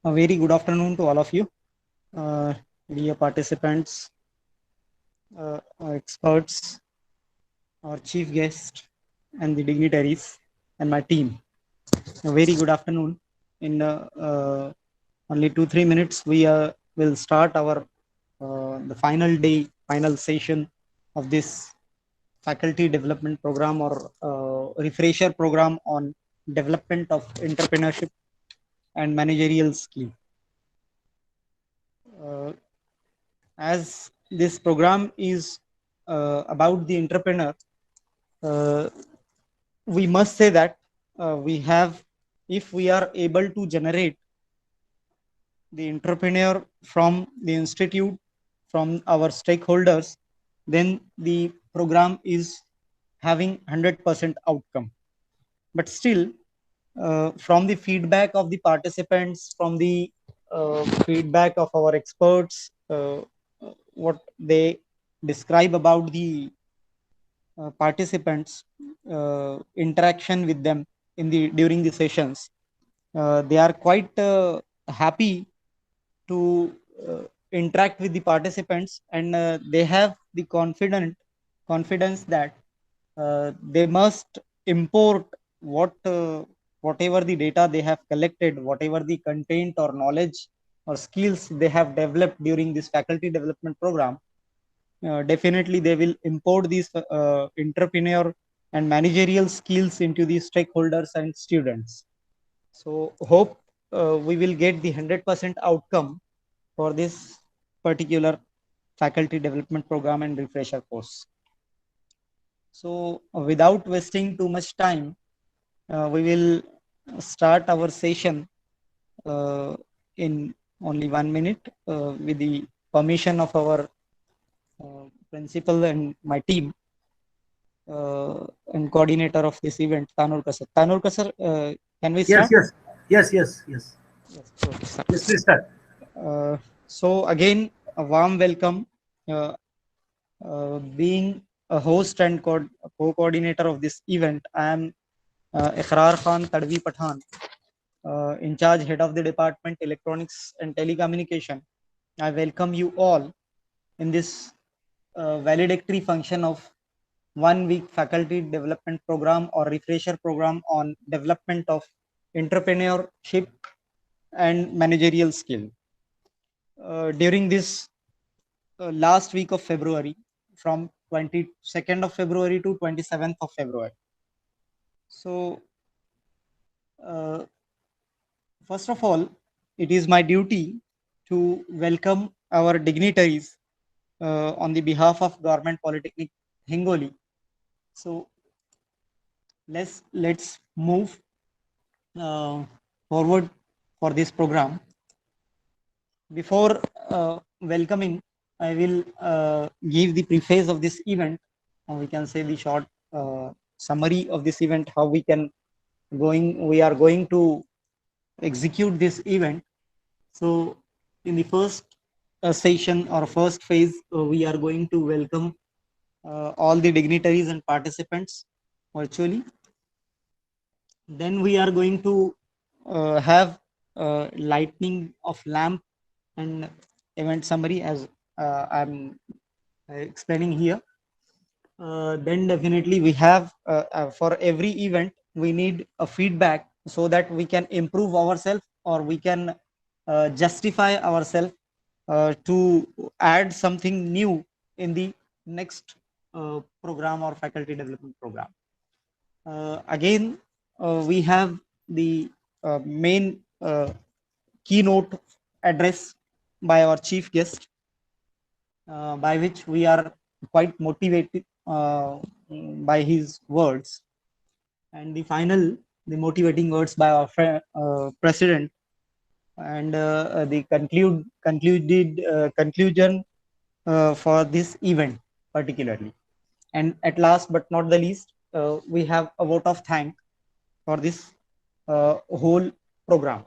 A very good afternoon to all of you, uh, dear participants, our experts, our chief guest, and the dignitaries, and my team. A very good afternoon. In only 2-3 minutes, we will start our the final day, final session of this faculty development program or refresher program on development of entrepreneurship and managerial skill. Uh, as this program is about the entrepreneur, uh, we must say that we have, if we are able to generate the entrepreneur from the institute, from our stakeholders, then the program is having 100% outcome. But still, from the feedback of the participants, from the feedback of our experts, what they describe about the participants, interaction with them in the during the sessions, they are quite happy to interact with the participants, and they have the confidence that they must import what whatever the data they have collected, whatever the content or knowledge or skills they have developed during this faculty development program. Definitely they will import these entrepreneur and managerial skills into the stakeholders and students. So hope we will get the 100% outcome for this particular faculty development program and refresher course. So without wasting too much time, we will start our session uh, in only 1 minute with the permission of our principal and my team, and coordinator of this event, Tanur Kasar. Tanur Kasar, can we Yes, start? yes, yes, yes, yes. Yes, okay, start. Yes, please start. So again, a warm welcome. Being a host and co-coordinator of this event, I am Iqrar Khan Tadvi Pathan, in charge head of the department Electronics and Telecommunication. I welcome you all in this valedictory function of 1 week faculty development program or refresher program on development of entrepreneurship and managerial skill. During this last week of February, from 22nd of February to 27th of February. So, uh, first of all, it is my duty to welcome our dignitaries on the behalf of Government Polytechnic Hingoli. So, let's move uh, forward for this program. Before welcoming, I will give the preface of this event, or we can say the short summary of this event, how we are going to execute this event. So, in the first session or first phase, we are going to welcome all the dignitaries and participants virtually. Then we are going to have lightning of lamp and event summary as I'm explaining here. Then definitely we have for every event we need a feedback so that we can improve ourselves or we can justify ourselves to add something new in the next program or faculty development program. Again, we have the main keynote address by our chief guest, by which we are quite motivated by his words. And the motivating words by our president, and the conclusion for this event particularly. And at last but not the least, we have a vote of thanks for this whole program.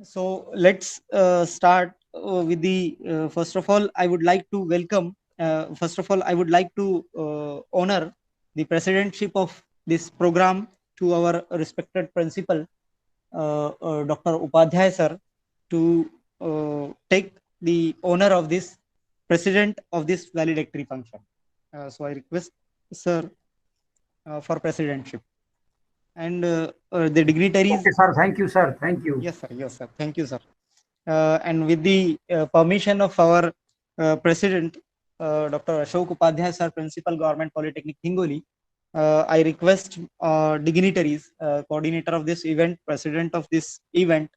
So let's start with the first of all, I would like to welcome, first of all, I would like to honor the presidentship of this program to our respected principal, Dr. Upadhyay sir to take the honor of this president of this valedictory function. So I request sir for presidentship and the dignitaries. Okay, sir. Thank you, sir. Thank you. Yes, sir. Yes, sir. Thank you, sir. And with the permission of our president, Dr. Ashok Upadhyay, sir, Principal Government Polytechnic, Hingoli, I request dignitaries, coordinator of this event, president of this event,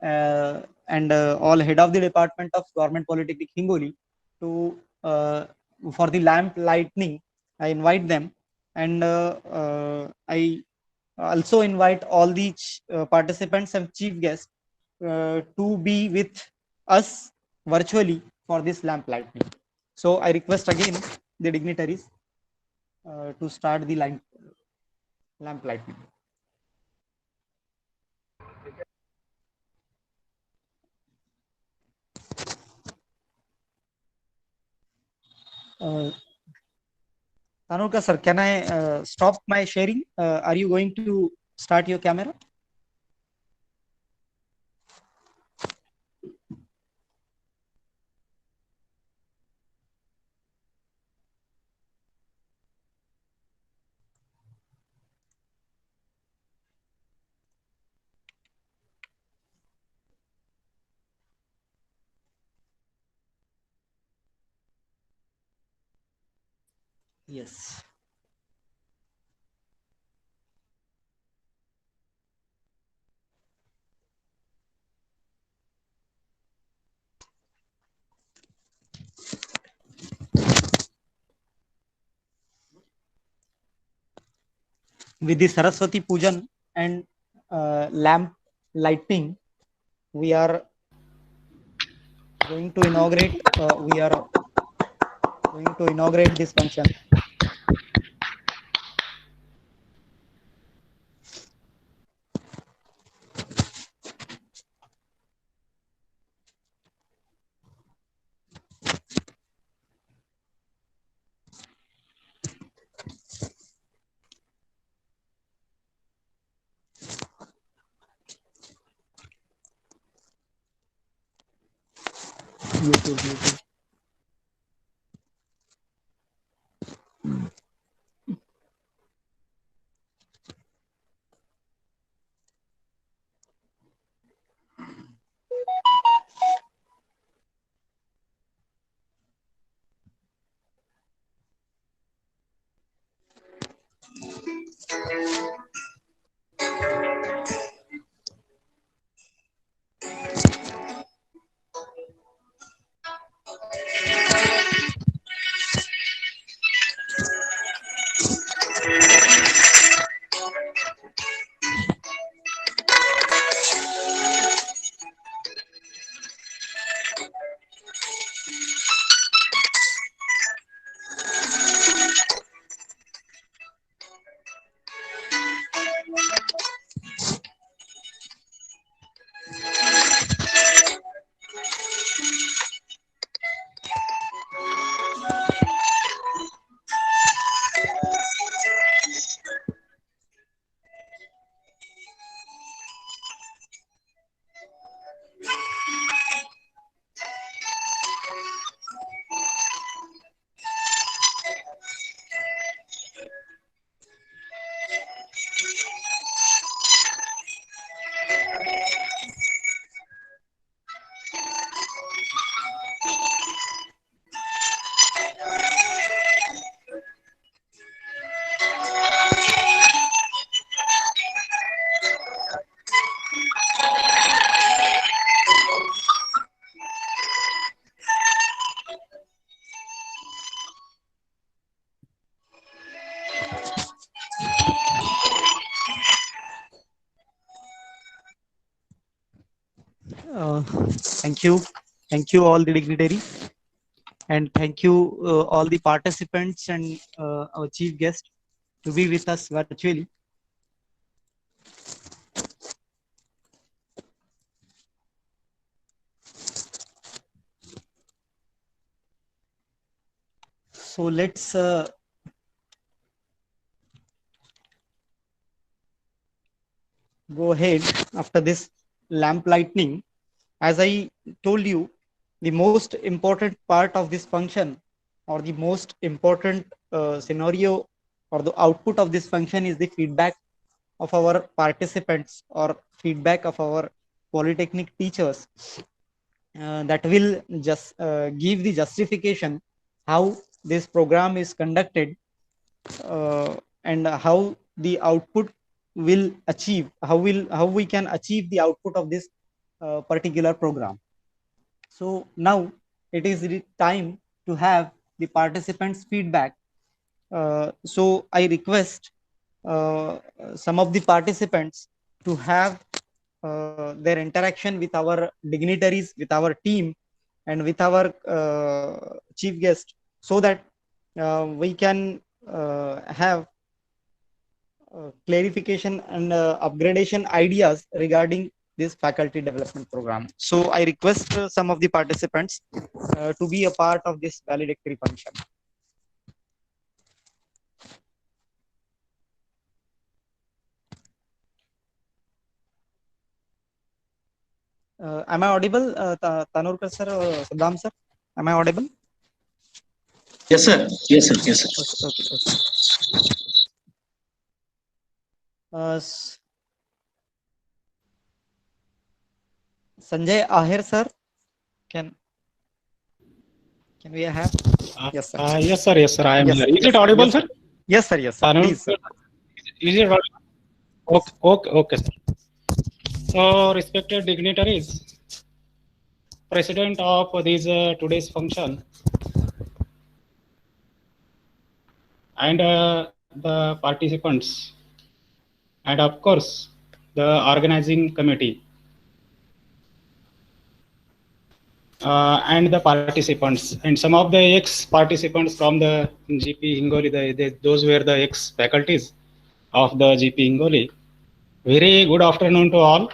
and all head of the department of Government Polytechnic, Hingoli, to for the lamp lightning. I invite them, and I also invite all the participants and chief guests to be with us virtually for this lamp lightning. So I request again the dignitaries to start the lamp lightning. Tanuka sir, can I stop my sharing? Are you going to start your camera? Yes. With the Saraswati Pujan and lamp lighting, we are going to inaugurate. We are going to inaugurate this function. YouTube, YouTube. Thank you all the dignitaries, and thank you all the participants and our chief guest to be with us virtually. So let's go ahead after this lamp lightning. As I told you, the most important part of this function, or the most important scenario, or the output of this function, is the feedback of our participants, or feedback of our polytechnic teachers, that will just give the justification how this program is conducted, and how the output will achieve, how we can achieve the output of this particular program. So now it is the time to have the participants feedback. So I request some of the participants to have their interaction with our dignitaries, with our team, and with our chief guest, so that we can have clarification and upgradation ideas regarding this faculty development program. So I request some of the participants to be a part of this valedictory function. Am I audible, Tanurkar sir, Saddam sir? Am I audible? Yes, sir. Yes, sir. Yes, sir. Okay, okay. Sanjay Ahir sir, can we have? Yes, sir. Yes, sir. Yes, sir. I am Yes, here. Is yes, it audible, yes, sir? Yes, sir. Yes, sir. Please, sir. Is it audible? Okay, okay, okay, sir. So, respected dignitaries, president of this today's function, and the participants, and of course, the organizing committee, and the participants, and some of the ex-participants from the GP Hingoli, those were the ex-faculties of the GP Hingoli. Very good afternoon to all.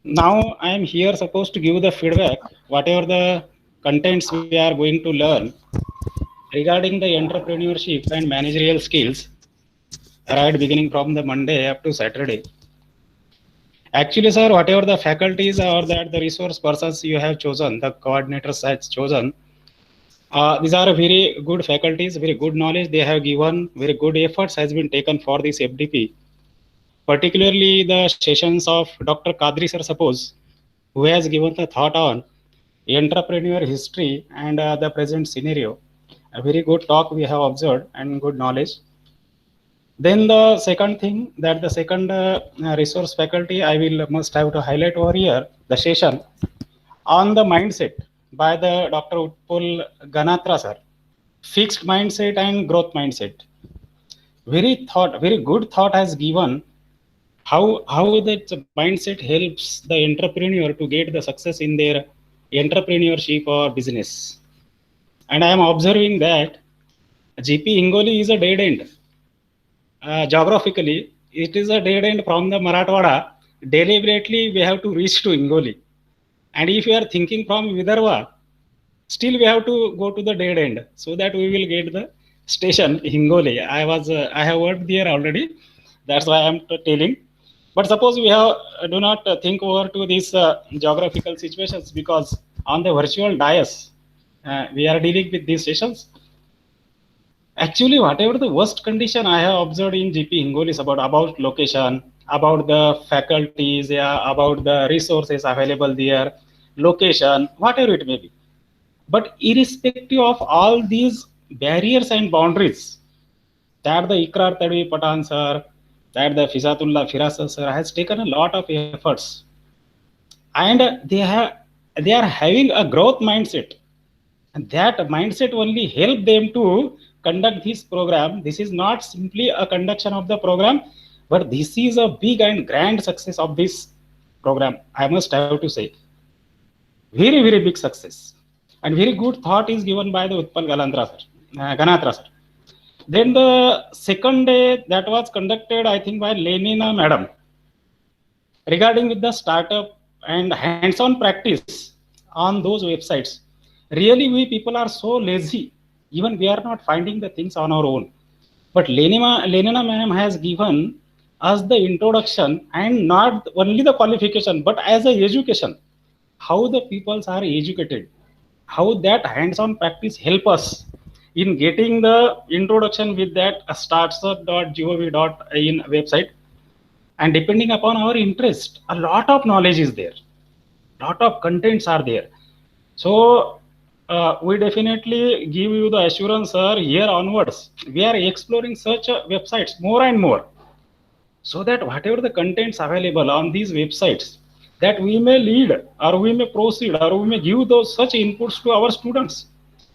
Now I am here supposed to give the feedback, whatever the contents we are going to learn regarding the entrepreneurship and managerial skills, right, beginning from the Monday up to Saturday. Actually, sir, whatever the faculties or that the resource persons you have chosen, the coordinators has chosen, these are very good faculties, very good knowledge they have given, very good efforts has been taken for this FDP. Particularly the sessions of Dr. Kadri sir, suppose, who has given the thought on entrepreneur history and the present scenario. A very good talk we have observed and good knowledge. Then the second thing, that the second resource faculty I will must have to highlight over here, the session on the mindset by the Dr. Utpal Ganatra sir. Fixed mindset and growth mindset. Very good thought has given how that mindset helps the entrepreneur to get the success in their entrepreneurship or business. And I am observing that GP Hingoli is a dead end. Geographically, it is a dead end from the Marathwada. Deliberately, we have to reach to Hingoli. And if you are thinking from Vidarbha, still we have to go to the dead end so that we will get the station Hingoli. I have worked there already. That's why I am telling. But suppose we have do not think over to these geographical situations, because on the virtual dais we are dealing with these sessions. Actually, whatever the worst condition I have observed in GP Hingoli is about location, about the faculties, yeah, about the resources available there, location, whatever it may be. But irrespective of all these barriers and boundaries, that the Ikrar Tadvi Patan sir, that the Fizatullah Firasa sir has taken a lot of efforts, and they are having a growth mindset, and that mindset only help them to conduct this program. This is not simply a conduction of the program, but this is a big and grand success of this program. I must have to say, very big success, and very good thought is given by the Utpal Ganatra sir. Then the second day that was conducted, I think, by Lenina madam, regarding with the startup and hands-on practice on those websites. Really, we people are so lazy. Even we are not finding the things on our own. But Lenina ma'am has given as the introduction and not only the qualification, but as a education, how the peoples are educated, how that hands-on practice help us in getting the introduction with that startup.gov.in website. And depending upon our interest, a lot of knowledge is there, lot of contents are there. So we definitely give you the assurance, sir, here onwards we are exploring such websites more and more, so that whatever the contents available on these websites, that we may lead or we may proceed or we may give those such inputs to our students,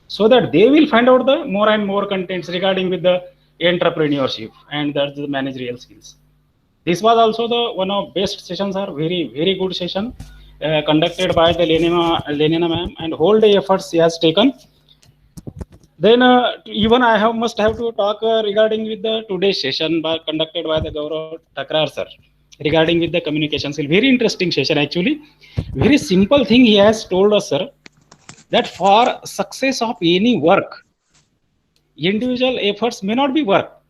so that they will find out the more and more contents regarding with the entrepreneurship and that's the managerial skills. This was also the one of best sessions, are very good session conducted by the Lenina ma'am, and whole day efforts she has taken. Then even I have must have to talk regarding with the today's session by conducted by the Gaurav Takrar sir regarding with the communication skill. Very interesting session actually. Very simple thing he has told us, sir, that for success of any work, individual efforts may not be work,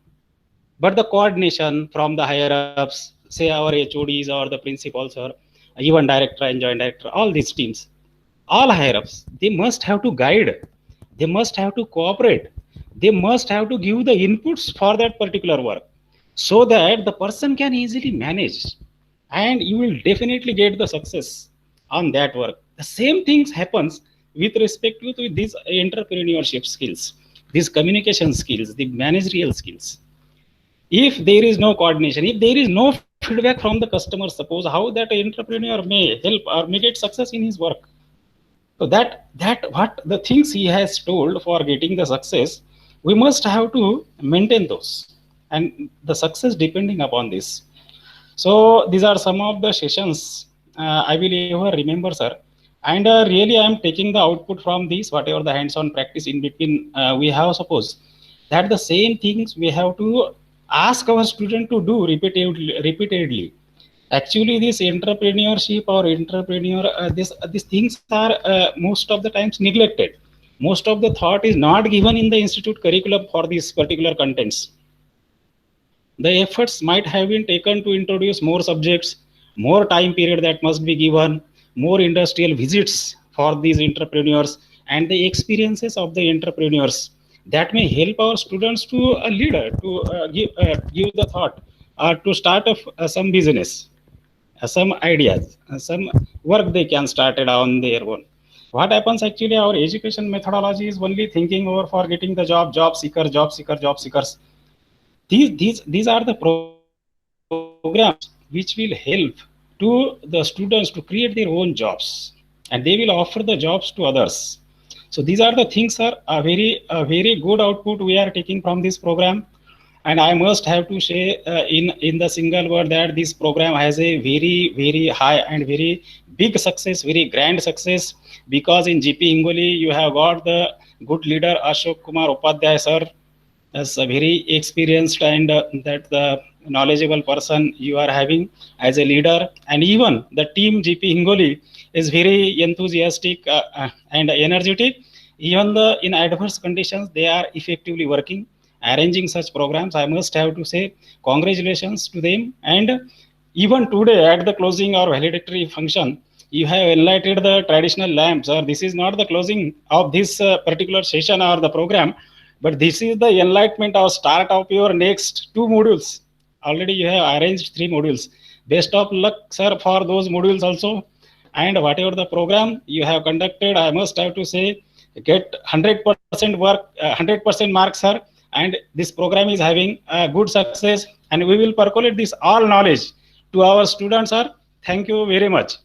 but the coordination from the higher ups, say our HODs or the principals or even director and joint director, all these teams, all higher ups, they must have to guide, they must have to cooperate, they must have to give the inputs for that particular work, so that the person can easily manage and you will definitely get the success on that work. The same things happens with respect to these entrepreneurship skills, these communication skills, the managerial skills. If there is no coordination, if there is no feedback from the customer, suppose how that entrepreneur may help or may get success in his work. So that what the things he has told for getting the success, we must have to maintain those, and the success depending upon this. So these are some of the sessions I will ever remember, sir. And really I am taking the output from these, whatever the hands-on practice in between we have, suppose that the same things we have to ask our student to do repeatedly. Actually this entrepreneurship or entrepreneur, these things are most of the times neglected. Most of the thought is not given in the institute curriculum for these particular contents. The efforts might have been taken to introduce more subjects, more time period that must be given, more industrial visits for these entrepreneurs, and the experiences of the entrepreneurs that may help our students to a leader to give the thought to start some business, some ideas, some work they can start it on their own. What happens actually, our education methodology is only thinking over for getting the job seeker, job seekers. These are the programs which will help to the students to create their own jobs, and they will offer the jobs to others. So these are the things, are a very good output we are taking from this program. And I must have to say in the single word that this program has a very high and very big success, very grand success, because in GP Hingoli you have got the good leader Ashok Kumar Upadhyay sir, as a very experienced and that the knowledgeable person you are having as a leader. And even the team GP Hingoli is very enthusiastic and energetic. Even in adverse conditions they are effectively working, arranging such programs. I must have to say congratulations to them. And even today at the closing or valedictory function, you have enlightened the traditional lamps, or this is not the closing of this particular session or the program, but this is the enlightenment or start of your next 2 modules. Already you have arranged 3 modules. Best of luck, sir, for those modules also. And whatever the program you have conducted, I must have to say, get 100% work, 100% marks, sir. And this program is having a good success, and we will percolate this all knowledge to our students, sir. Thank you very much.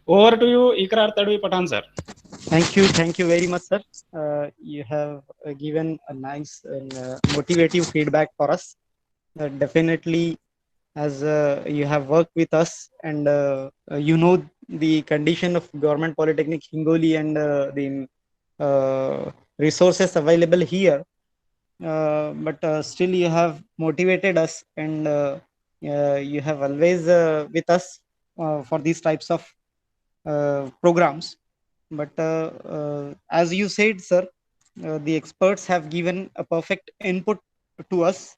Over to you, Ikrar Tadvi Pathan, sir. Thank you very much, sir. You have given a nice and motivative feedback for us. Definitely, as you have worked with us, and you know the condition of Government Polytechnic Hingoli and the resources available here. But still you have motivated us, and you have always with us for these types of programs. But as you said, sir, the experts have given a perfect input to us.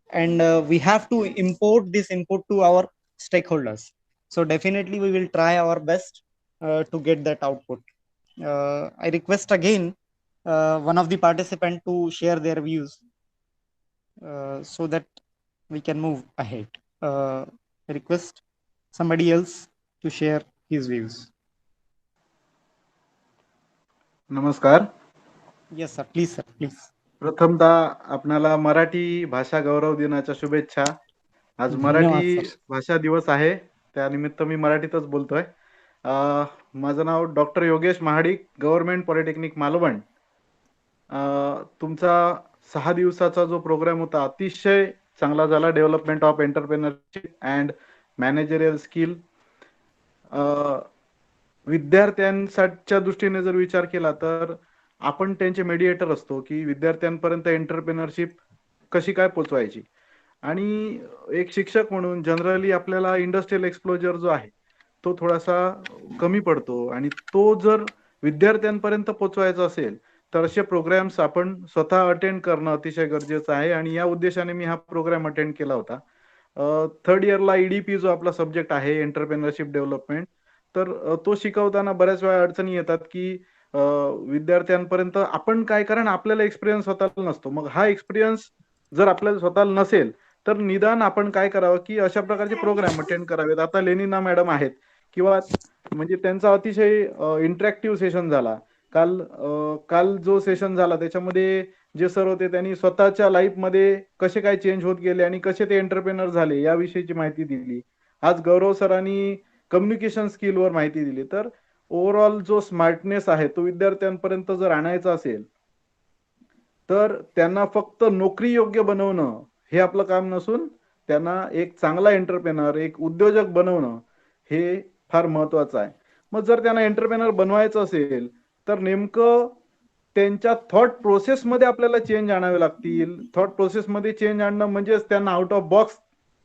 and we have to import this input to our stakeholders. So definitely we will try our best to get that output. I request again one of the participants to share their views so that we can move ahead. I request somebody else to share his views. नमस्कार. Yes, sir. Please, sir. Please. प्रथमतः आपणाला मराठी भाषा गौरव दिनाच्या शुभेच्छा. आज धन्यवाद, Marathi sir. भाषा दिवस आहे, त्यानिमित्त मी मराठीतच बोलतोय. माझं नाव doctor Yogesh Mahadik, government polytechnic Malvan. तुमचा 6 दिवसाचा जो प्रोग्राम होता अतिशय चांगला झाला. Development of entrepreneurship and managerial skill. विद्यार्थ्यांच्या दृष्टीने जर विचार केला तर आपण त्यांचे मेडिएटर असतो की विद्यार्थ्यांपर्यंत एंटरप्रेनरशिप कशी काय पोचवायची. आणि एक शिक्षक म्हणून जनरली आपल्याला इंडस्ट्रियल एक्सप्लोजर जो आहे तो थोडासा कमी पडतो, आणि तो जर विद्यार्थ्यांपर्यंत पोचवायचा असेल तर असे प्रोग्राम्स आपण स्वतः अटेंड करणं अतिशय गरजेचं आहे. आणि या उद्देशाने मी हा प्रोग्राम अटेंड केला होता. 3rd इयरला ईडीपी जो आपला सब्जेक्ट आहे एंटरप्रेनरशिप डेव्हलपमेंट, तर तो शिकवताना बऱ्याच वेळा अडचणी येतात की विद्यार्थ्यांपर्यंत आपण काय, कारण आपल्याला एक्सपिरियन्स स्वतःला नसतो. मग हा एक्सपिरियन्स जर आपल्याला स्वतःला नसेल तर निदान आपण काय करावं की अशा प्रकारचे प्रोग्राम अटेंड करावेत. आता लेनिना मॅडम आहेत किंवा म्हणजे त्यांचा अतिशय इंटरॅक्टिव्ह सेशन झाला काल जो सेशन झाला त्याच्यामध्ये जे सर होते त्यांनी स्वतःच्या लाईफमध्ये कसे काय चेंज होत गेले आणि कसे ते एंटरप्रेनर झाले याविषयीची माहिती दिली. आज गौरव सरांनी कम्युनिकेशन स्किलवर माहिती दिली. तर ओव्हरऑल जो स्मार्टनेस आहे तो विद्यार्थ्यांपर्यंत जर आणायचा असेल तर त्यांना फक्त नोकरी योग्य बनवणं हे आपलं काम नसून त्यांना एक चांगला एंटरप्रेनर, एक उद्योजक बनवणं हे फार महत्वाचं आहे. मग जर त्यांना एंटरप्रेनर बनवायचं असेल तर नेमकं त्यांच्या थॉट प्रोसेसमध्ये आपल्याला चेंज आणावे लागतील. थॉट प्रोसेसमध्ये चेंज आणणं म्हणजेच त्यांना आउट ऑफ बॉक्स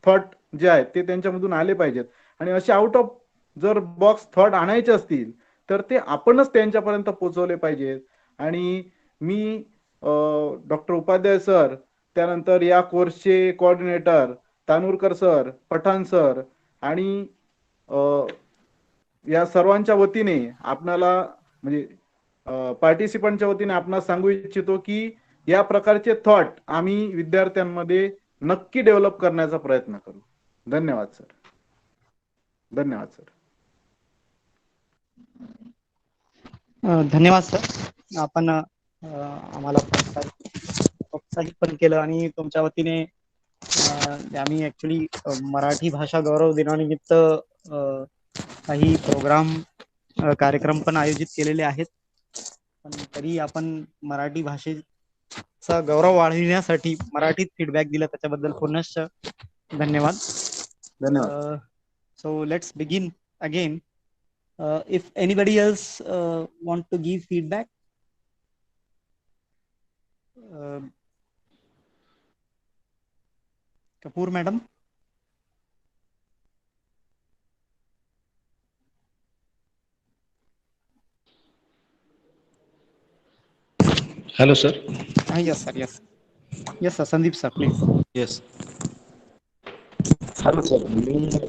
थॉट जे आहेत ते त्यांच्यामधून आले पाहिजेत. आणि असे आउट ऑफ जर बॉक्स थॉट आणायचे असतील तर ते आपणच त्यांच्यापर्यंत पोहोचवले पाहिजेत. आणि मी डॉक्टर उपाध्याय सर, त्यानंतर या कोर्सचे कोऑर्डिनेटर तानूरकर सर, पठाण सर आणि या सर्वांच्या वतीने आपणाला म्हणजे पार्टिसिपंटच्या वतीने आपणास सांगू इच्छितो की या प्रकारचे थॉट आम्ही विद्यार्थ्यांमध्ये नक्की डेव्हलप करण्याचा प्रयत्न करू. धन्यवाद सर. धन्यवाद सर. धन्यवाद सर. आपण आम्हाला प्रोत्साहित पण केलं आणि तुमच्या वतीने आम्ही ऍक्च्युली मराठी भाषा गौरव दिनानिमित्त काही प्रोग्राम कार्यक्रम पण आयोजित केलेले आहेत. पण तरी आपण मराठी भाषेचा गौरव वाढविण्यासाठी मराठीत फीडबॅक दिला त्याच्याबद्दल पुनश्च धन्यवाद. धन्यवाद. So let's begin again. If anybody else want to give feedback, Kapoor madam. Hello, sir. Yes, sir. Yes. Yes, sir. Sandeep, sir, please. Yes. Hello sir,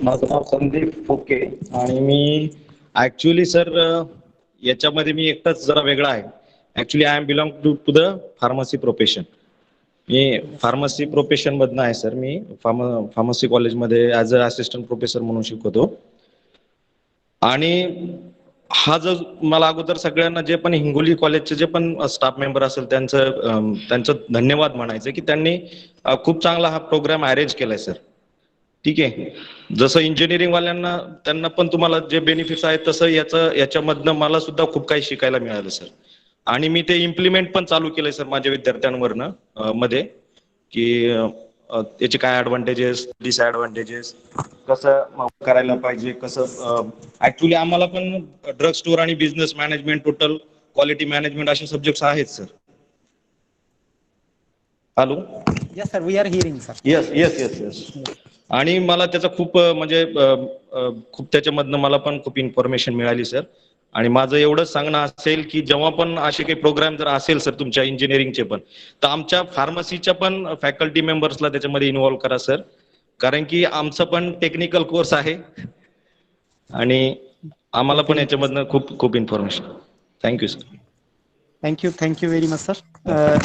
माझं नाव संदीप फोके आणि मी ऍक्च्युली सर याच्यामध्ये मी एकटाच जरा वेगळा आहे. Actually I am belong to the pharmacy profession. मी pharmacy profession मधनं आहे सर. मी फार्मसी कॉलेजमध्ये ऍज अ असिस्टंट प्रोफेसर म्हणून शिकवतो. आणि हा जो मला अगोदर सगळ्यांना जे पण हिंगोली कॉलेजचे जे पण स्टाफ मेंबर असेल त्यांचं धन्यवाद म्हणायचं की त्यांनी खूप चांगला हा प्रोग्राम अरेंज केलाय सर. ठीक आहे. जसं इंजिनिअरिंग वाल्यांना त्यांना पण तुम्हाला जे बेनिफिट्स आहेत तसं याच्यामधनं मला सुद्धा खूप काही शिकायला मिळालं सर. आणि मी ते इम्प्लिमेंट पण चालू केलंय सर माझ्या विद्यार्थ्यांवरनं मध्ये की त्याचे काय ऍडव्हान्टेजेस, डिसएडव्हान्टेजेस, कसं करायला पाहिजे, कसं. ऍक्च्युली आम्हाला पण ड्रग स्टोअर आणि business management, total quality management असे सब्जेक्ट्स आहेत sir. Hello. Yes, sir. We are hearing, sir. Yes yes yes yes. आणि मला त्याचा खूप म्हणजे खूप त्याच्यामधनं मला पण खूप इन्फॉर्मेशन मिळाली सर. आणि माझं एवढंच सांगणं असेल की जेव्हा पण असे काही प्रोग्राम जर असेल सर तुमच्या इंजिनिअरिंगचे पण, तर आमच्या फार्मसीच्या पण फॅकल्टी मेंबर्सला त्याच्यामध्ये इन्व्हॉल्व करा सर, कारण की आमचं पण टेक्निकल कोर्स आहे आणि आम्हाला पण याच्यामधनं खूप खूप information. Thank you sir. Thank you very much, sir.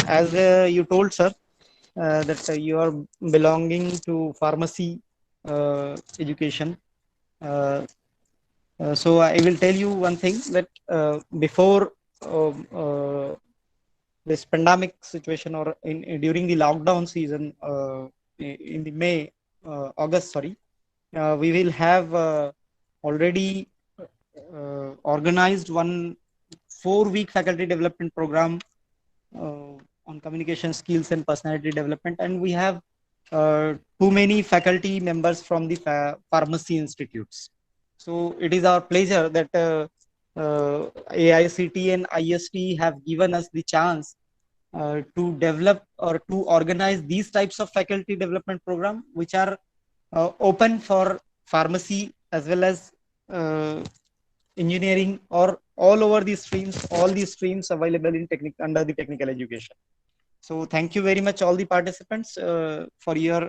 As you told, sir, that you are belonging to pharmacy education. Uh, so I will tell you one thing, that before this pandemic situation, or during the lockdown season, in the August, sorry, we will have already organized one 4-week faculty development program on communication skills and personality development, and we have too many faculty members from the pharmacy institutes. So it is our pleasure that AICT and IST have given us the chance to develop or to organize these types of faculty development program, which are open for pharmacy as well as engineering, or all over these streams, all these streams available in under the technical education. So thank you very much, all the participants, for your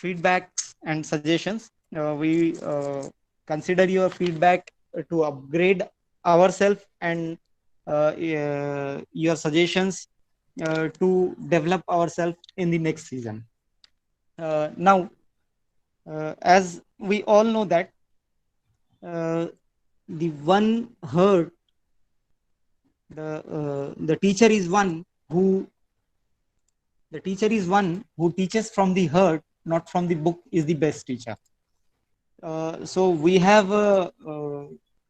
feedbacks and suggestions. We consider your feedback to upgrade ourselves, and your suggestions to develop ourselves in the next season. Now, as we all know that the one heard, the teacher is one who teaches from the heart, not from the book, is the best teacher. So we have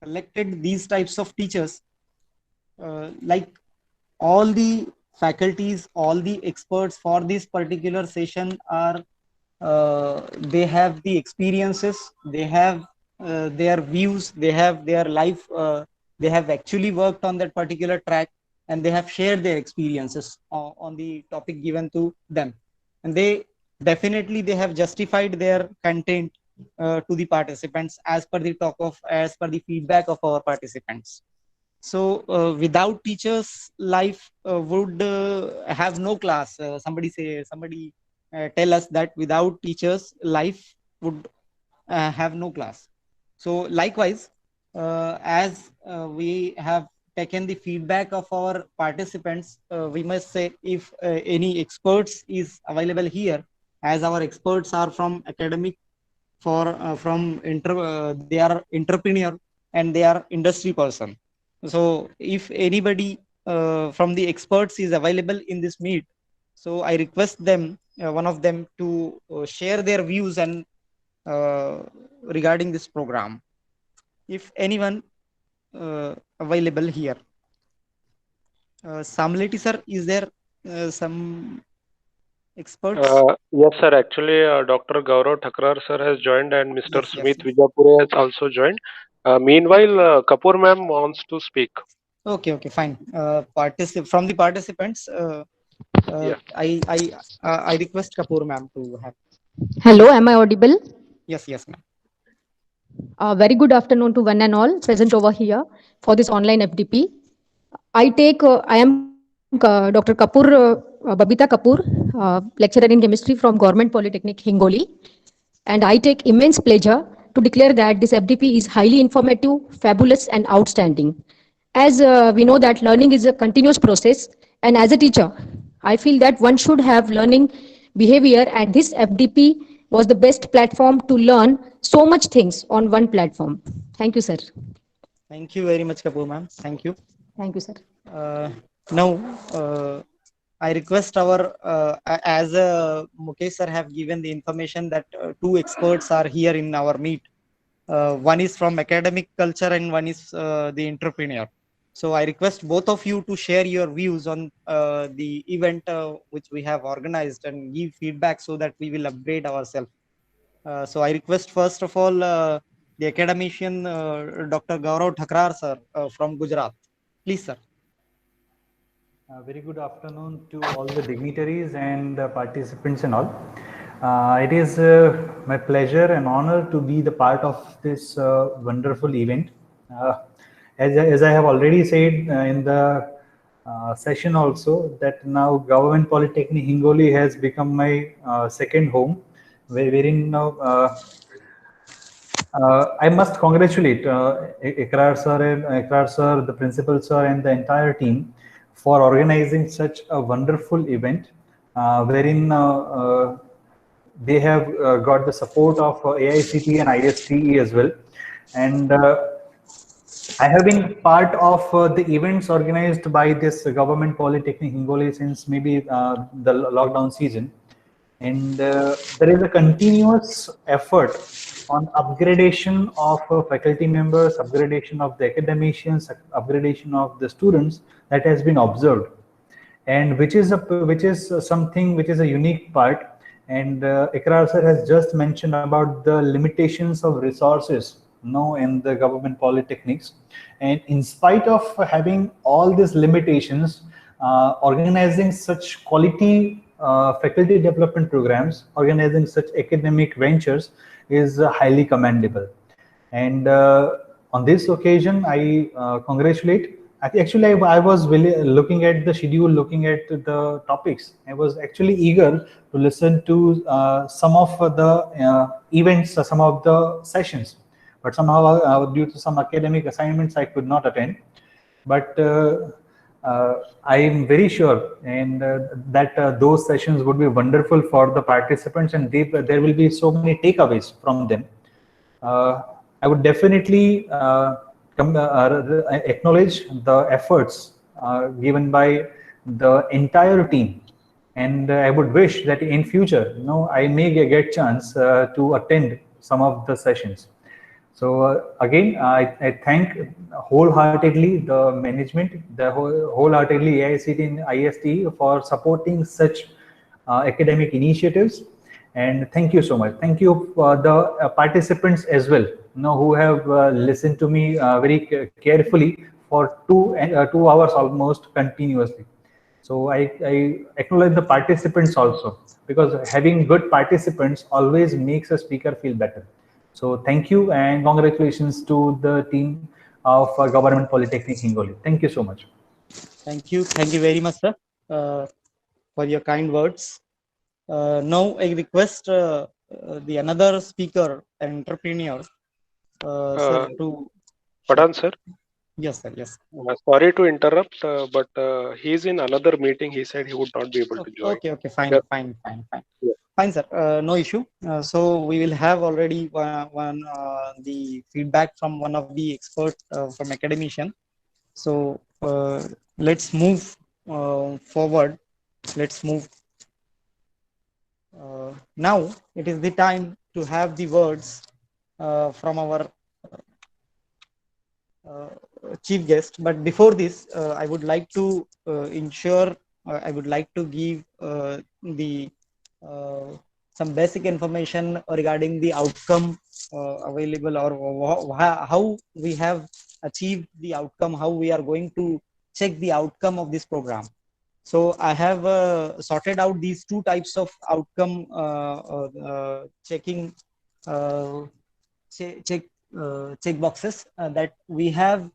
collected these types of teachers, like all the faculties, all the experts for this particular session are they have the experiences, they have their views, they have their life, they have actually worked on that particular track, and they have shared their experiences on the topic given to them, and they definitely they have justified their content to the participants as per the feedback of our participants. So without teachers, life would have no class. Somebody tell us that without teachers, life would have no class. So likewise, as we have taken the feedback of our participants, we must say, if any experts is available here, as our experts are from academic, they are entrepreneur and they are industry person. So if anybody from the experts is available in this meet, so I request them, one of them, to share their views and regarding this program, if anyone available here. Samleti sir, is there some experts? Yes, sir. Actually, Dr. Gaurav Thakrar sir has joined, and Mr. Yes, Sumit yes. Vijapure has also joined. Meanwhile, Kapoor ma'am wants to speak. Okay, fine. From the participants, Yeah. I request Kapoor ma'am to have. Hello, am I audible? Yes, ma'am. Very good afternoon to one and all present over here for this online FDP. I am Dr. Kapoor, Babita Kapoor, lecturer in chemistry from Government Polytechnic, Hingoli. And I take immense pleasure to declare that this FDP is highly informative, fabulous, and outstanding. As we know that learning is a continuous process, and as a teacher, I feel that one should have learning behavior, and this FDP was the best platform to learn so much things on one platform. Thank you, sir. Thank you very much, Kapoor ma'am. Thank you. Thank you, sir. Now, I request our, as Mukesh sir have given the information that two experts are here in our meet. One is from academic culture and one is the entrepreneur. So I request both of you to share your views on the event which we have organized, and give feedback so that we will upgrade ourselves. So I request first of all the academician Dr. Gaurav Thakrar sir from Gujarat. Please, sir. Very good afternoon to all the dignitaries and participants and all. It is my pleasure and honor to be the part of this wonderful event. as I have already said in the session also, that now Government Polytechnic Hingoli has become my second home, wherein now I must congratulate Ikrar sir, the principal sir, and the entire team for organizing such a wonderful event, wherein they have got the support of AICT and ISTE as well. And I have been part of the events organized by this Government Polytechnic Hingoli since maybe the lockdown season. And there is a continuous effort on upgradation of faculty members, upgradation of the academicians, upgradation of the students that has been observed, and which is something which is a unique part. And Ikrar sir has just mentioned about the limitations of resources now in the government polytechnics, and in spite of having all these limitations, organizing such quality faculty development programs, organizing such academic ventures is highly commendable. And on this occasion, I congratulate. I was really looking at the schedule, looking at the topics. I was actually eager to listen to some of the events, some of the sessions. But somehow, due to some academic assignments, I could not attend. But I am very sure and that those sessions would be wonderful for the participants, and there will be so many takeaways from them. I would definitely acknowledge the efforts given by the entire team, and I would wish that in future, I may get chance to attend some of the sessions. So again, I thank wholeheartedly the management, the wholeheartedly AICT and ISTE for supporting such academic initiatives. And thank you so much. Thank you for the participants as well, who have listened to me very carefully for 2 hours almost continuously. So I acknowledge the participants also, because having good participants always makes a speaker feel better. So thank you and congratulations to the team of Government Polytechnic Hingoli. Thank you so much. Thank you very much, sir, for your kind words. Now I request the another speaker, an entrepreneur, sir, to. Pradhan sir. Yes, sir. Yes. Sorry to interrupt, but he's in another meeting. He said he would not be able to join. Okay. Fine. Yeah. Yeah. Fine, sir. No issue. So we will have already one the feedback from one of the experts from academician. So let's move forward. Let's move. Now it is the time to have the words from our chief guest. But before this, I would like to I would like to give the some basic information regarding the outcome available, or how we have achieved the outcome, how we are going to check the outcome of this program. So I have sorted out these two types of outcome checking check boxes that we have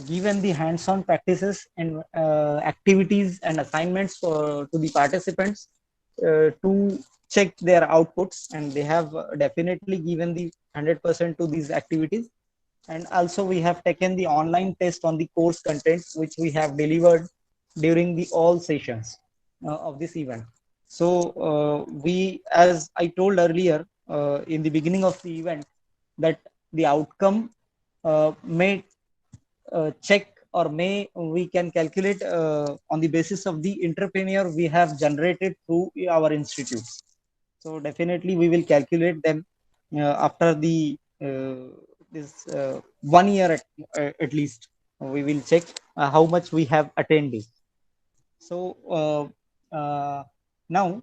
given the hands-on practices and activities and assignments to the participants to check their outputs, and they have definitely given the 100% to these activities. And also we have taken the online test on the course content, which we have delivered during the all sessions of this event. So we, as I told earlier in the beginning of the event, that the outcome may check, or may we can calculate on the basis of the entrepreneur we have generated through our institutes. So definitely we will calculate them after the this 1 year at least. We will check how much we have attained. So now,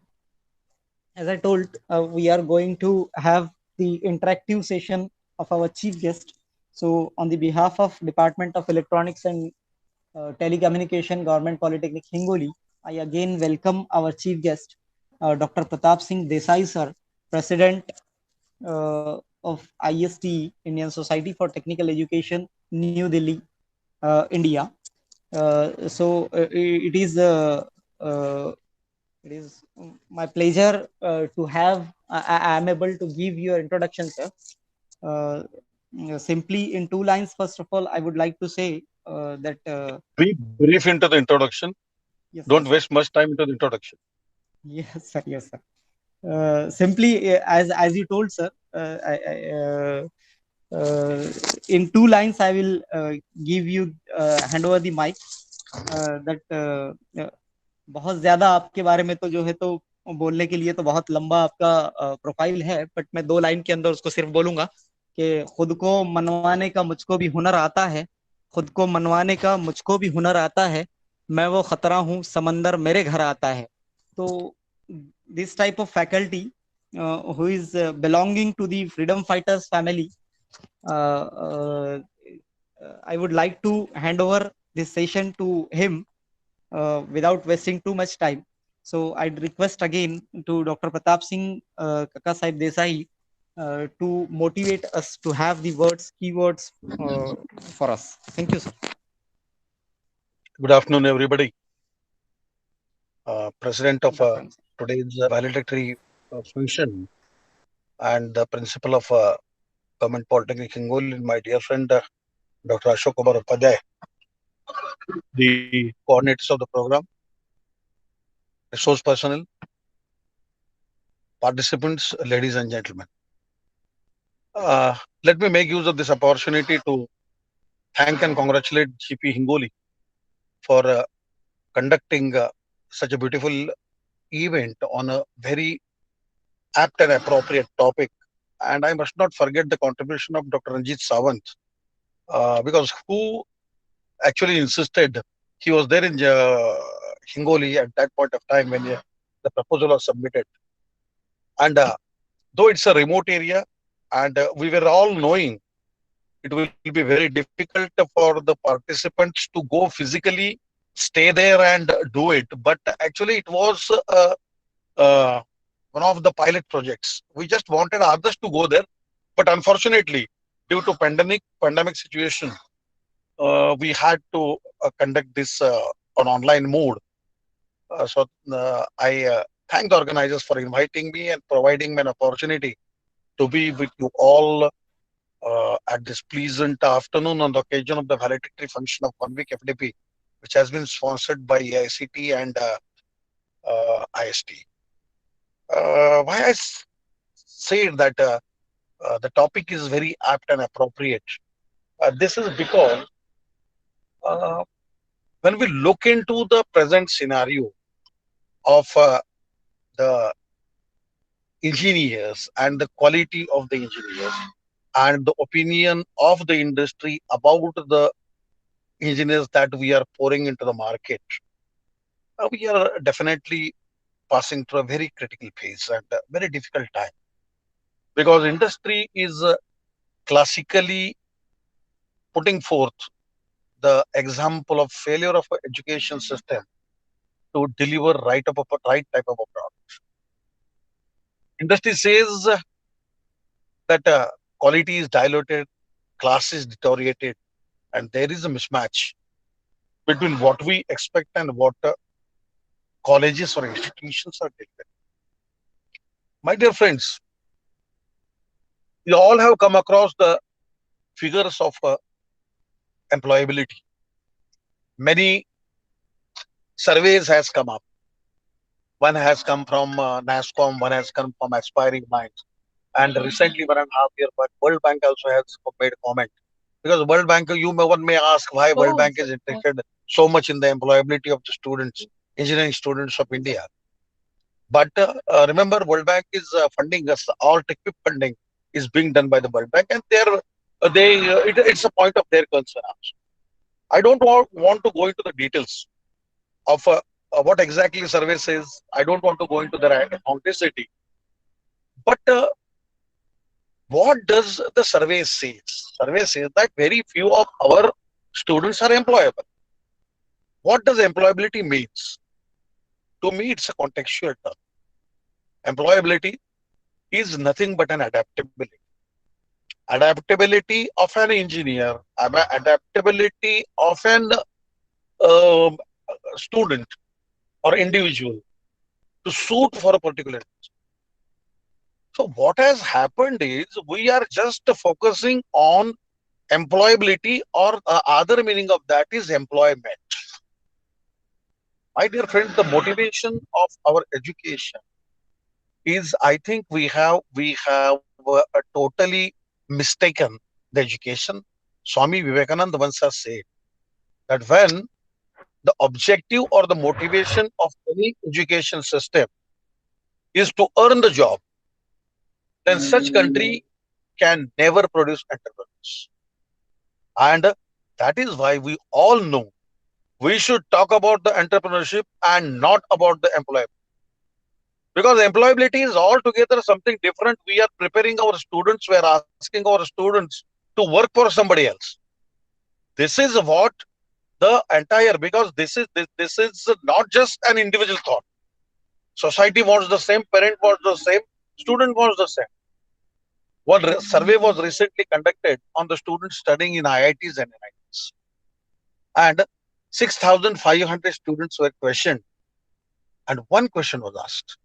as I told, we are going to have the interactive session of our chief guest. So on the behalf of Department of Electronics and Telecommunication, Government Polytechnic Hingoli, I again welcome our chief guest, Dr. Pratap Singh Desai sir, President of ISTE, Indian Society for Technical Education, New Delhi, India. It is my pleasure to have. I am able to give your introduction, sir. Simply in 2 lines, first of all, I would like to say that. Be brief into the introduction. Yes, Don't sir. waste much time into the introduction. Yes, sir. Yes, sir. Simply, as you told, sir, in 2 lines, I will give you hand over the mic. बहुत ज्यादा आपके बारे में तो जो है तो बोलने के लिए तो बहुत लंबा आपका प्रोफाइल है, बट मैं 2 लाइन के अंदर उसको सिर्फ बोलूंगा कि खुद को मनवाने का मुझको भी हुनर आता है, खुद को मनवाने का मुझको भी हुनर आता है, मैं वो खतरा हूँ समंदर मेरे घर आता है. तो this type of faculty who is belonging to the freedom fighters family, I would like to hand over this session to him without wasting too much time. So I'd request again to Dr. Pratap Singh Kaka Sahib Desai to motivate us to have the keywords for us. Thank you, sir. Good afternoon, everybody. President of today's valedictory function and the principal of Government Polytechnic Hingoli, my dear friend Dr. Ashok Kumar Upadhyay, the coordinators of the program, resource personnel, participants, ladies and gentlemen. Let me make use of this opportunity to thank and congratulate GP Hingoli for conducting such a beautiful event on a very apt and appropriate topic. And I must not forget the contribution of Dr. Ranjit Sawant, because who actually insisted, he was there in Hingoli at that point of time when the proposal was submitted. And though it's a remote area, and we were all knowing it will be very difficult for the participants to go physically, stay there and do it. But actually it was one of the pilot projects. We just wanted others to go there. But unfortunately, due to pandemic situation, we had to conduct this on online mode. I thank the organizers for inviting me and providing me an opportunity to be with you all at this pleasant afternoon on the occasion of the valedictory function of 1 week FDP, which has been sponsored by ICT and IST. Why I say that the topic is very apt and appropriate. This is because when we look into the present scenario of the engineers and the quality of the engineers and the opinion of the industry about the engineers that we are pouring into the market, we are definitely passing through a very critical phase and a very difficult time, because industry is classically putting forth the example of failure of an education system to deliver right type of a product. Industry says that quality is diluted, class is deteriorated, and there is a mismatch between what we expect and what colleges or institutions are delivering. My dear friends, you all have come across the figures of employability. Many surveys has come up. One has come from NASSCOM, one has come from Aspiring Minds. And recently, 1.5 years back, World Bank also has made a comment. Because World Bank, one may ask why World Bank is interested so much in the employability of the students, engineering students of India. But remember, World Bank is funding us. All TechPIP funding is being done by the World Bank, and it's a point of their concern also. I don't want to go into the details of what exactly the survey says. I don't want to go into the authenticity. But what does the survey say? Survey says that very few of our students are employable. What does employability means? To me, it's a contextual term. Employability is nothing but an adaptability. adaptability of an engineer, adaptability of an um, student or individual to suit for a particular. So what has happened is we are just focusing on employability, or other meaning of that is employment. My dear friend, the motivation of our education is, I think we have totally mistaken the education. Swami Vivekananda once has said that when the objective or the motivation of any education system is to earn the job, then such country can never produce entrepreneurs. And that is why we all know we should talk about the entrepreneurship and not about the employment. Because employability is altogether something different. We are preparing our students, we are asking our students to work for somebody else. This is what the entire, because this is not just an individual thought. Society wants the same, parent wants the same, student wants the same. One survey was recently conducted on the students studying in IITs and NITs. And 6,500 students were questioned. And one question was asked.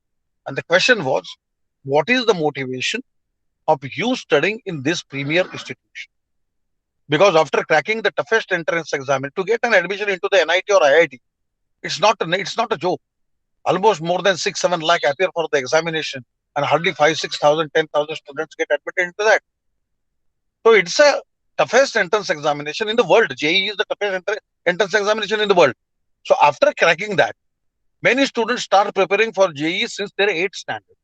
And the question was, what is the motivation of you studying in this premier institution? Because after cracking the toughest entrance exam to get an admission into the NIT or IIT, it's not a joke. Almost more than 6-7 lakh appear for the examination, and hardly 5,000-6,000, 10,000 students get admitted into that. So it's a toughest entrance examination in the world. JEE is the toughest entrance examination in the world. So after cracking that, many students start preparing for JEE since their 8th standard.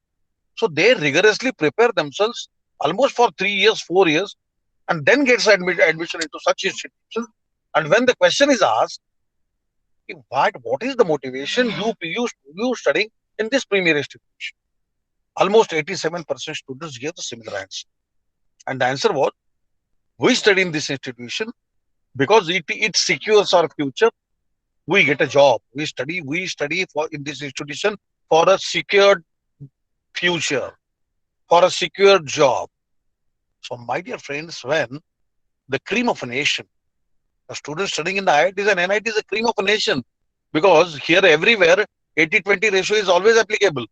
So they rigorously prepare themselves almost for 3 years, 4 years, and then gets admission into such institutions. And when the question is asked, what is the motivation you studying in this premier institution? Almost 87% students gave the similar answer. And the answer was, we study in this institution because it secures our future. We get a job. We study for in this institution for a secured future, for a secured job. So my dear friends, when the cream of a nation, the students studying in the IITs and NITs is the cream of a nation, because here everywhere 80-20 ratio is always applicable.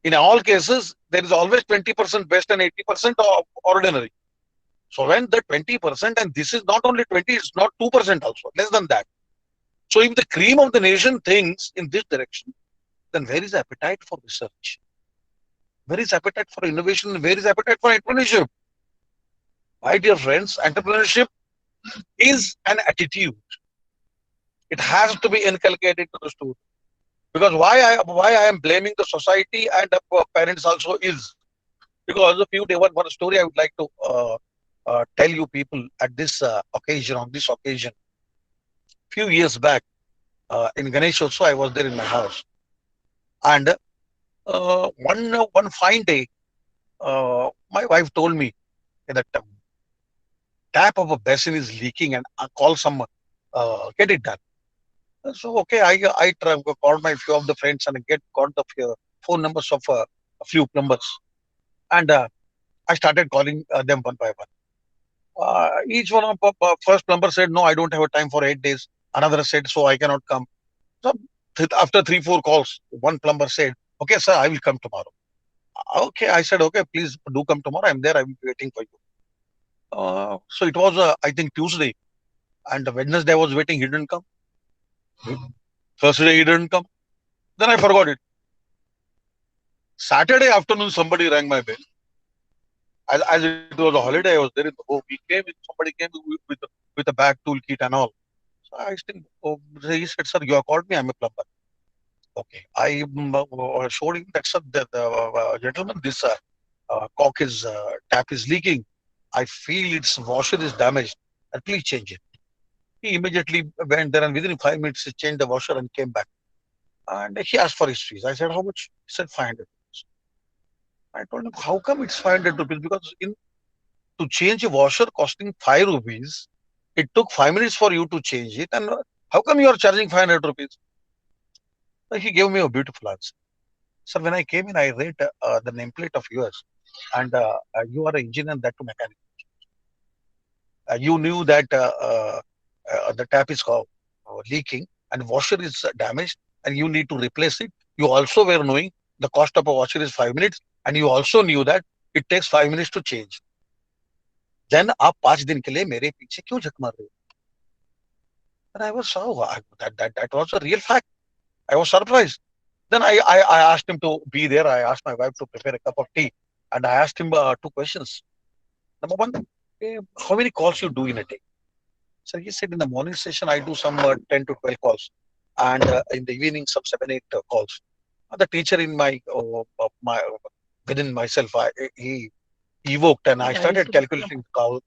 In all cases, there is always 20% best and 80% ordinary. So when the 20%, and this is not only 20, it's not 2% also, less than that. So if the cream of the nation thinks in this direction, then where is appetite for research? Where is appetite for innovation? Where is appetite for entrepreneurship? My dear friends, entrepreneurship is an attitude. It has to be inculcated to the student. Because why I am blaming the society and the parents also is because one story I would like to tell you people at this occasion, on this occasion. Few years back, in Ganesh also, I was there in my house. And one fine day, my wife told me that tap of a basin is leaking and call someone, get it done. So, okay, I called my few of the friends and got the phone numbers of a few numbers. And I started calling them one by one. Each one of first number said, no, I don't have a time for 8 days. Another said, so I cannot come. So after 3-4 calls, one plumber said, okay, sir, I will come tomorrow. Okay, I said, okay, please do come tomorrow. I'm there. I will be waiting for you. So it was, I think, Tuesday. And Wednesday I was waiting. He didn't come. Thursday he didn't come. Then I forgot it. Saturday afternoon, somebody rang my bell. As it was a holiday, I was there in the home. Somebody came with a bag, toolkit and all. So I said, he said, sir, you have called me. I'm a plumber. Okay. I showed him that, sir, the gentleman, this tap is leaking. I feel its washer is damaged. And please change it. He immediately went there and within 5 minutes he changed the washer and came back. And he asked for his fees. I said, how much? He said, 500 rupees. I told him, how come it's 500 rupees? Because to change a washer costing 5 rupees, it took 5 minutes for you to change it. And how come you are charging 500 rupees? So he gave me a beautiful answer. Sir, when I came in, I read the nameplate of yours. And you are an engineer, that to mechanic. You knew that the tap is leaking and washer is damaged and you need to replace it. You also were knowing the cost of a washer is 5 minutes and you also knew that it takes 5 minutes to change. Then आप 5 दिन के लिए मेरे पीछे क्यों झक मार रहे हो? And I was so that was a real fact. I was surprised. Then I asked him to be there. I asked my wife to prepare a cup of tea, and I asked him 2 questions. Number one, how many calls you do in a day? So he said in the morning session I do some 10 to 12 calls, and in the evening some 7-8 calls. The teacher in my within myself, he evoked, and I started calculating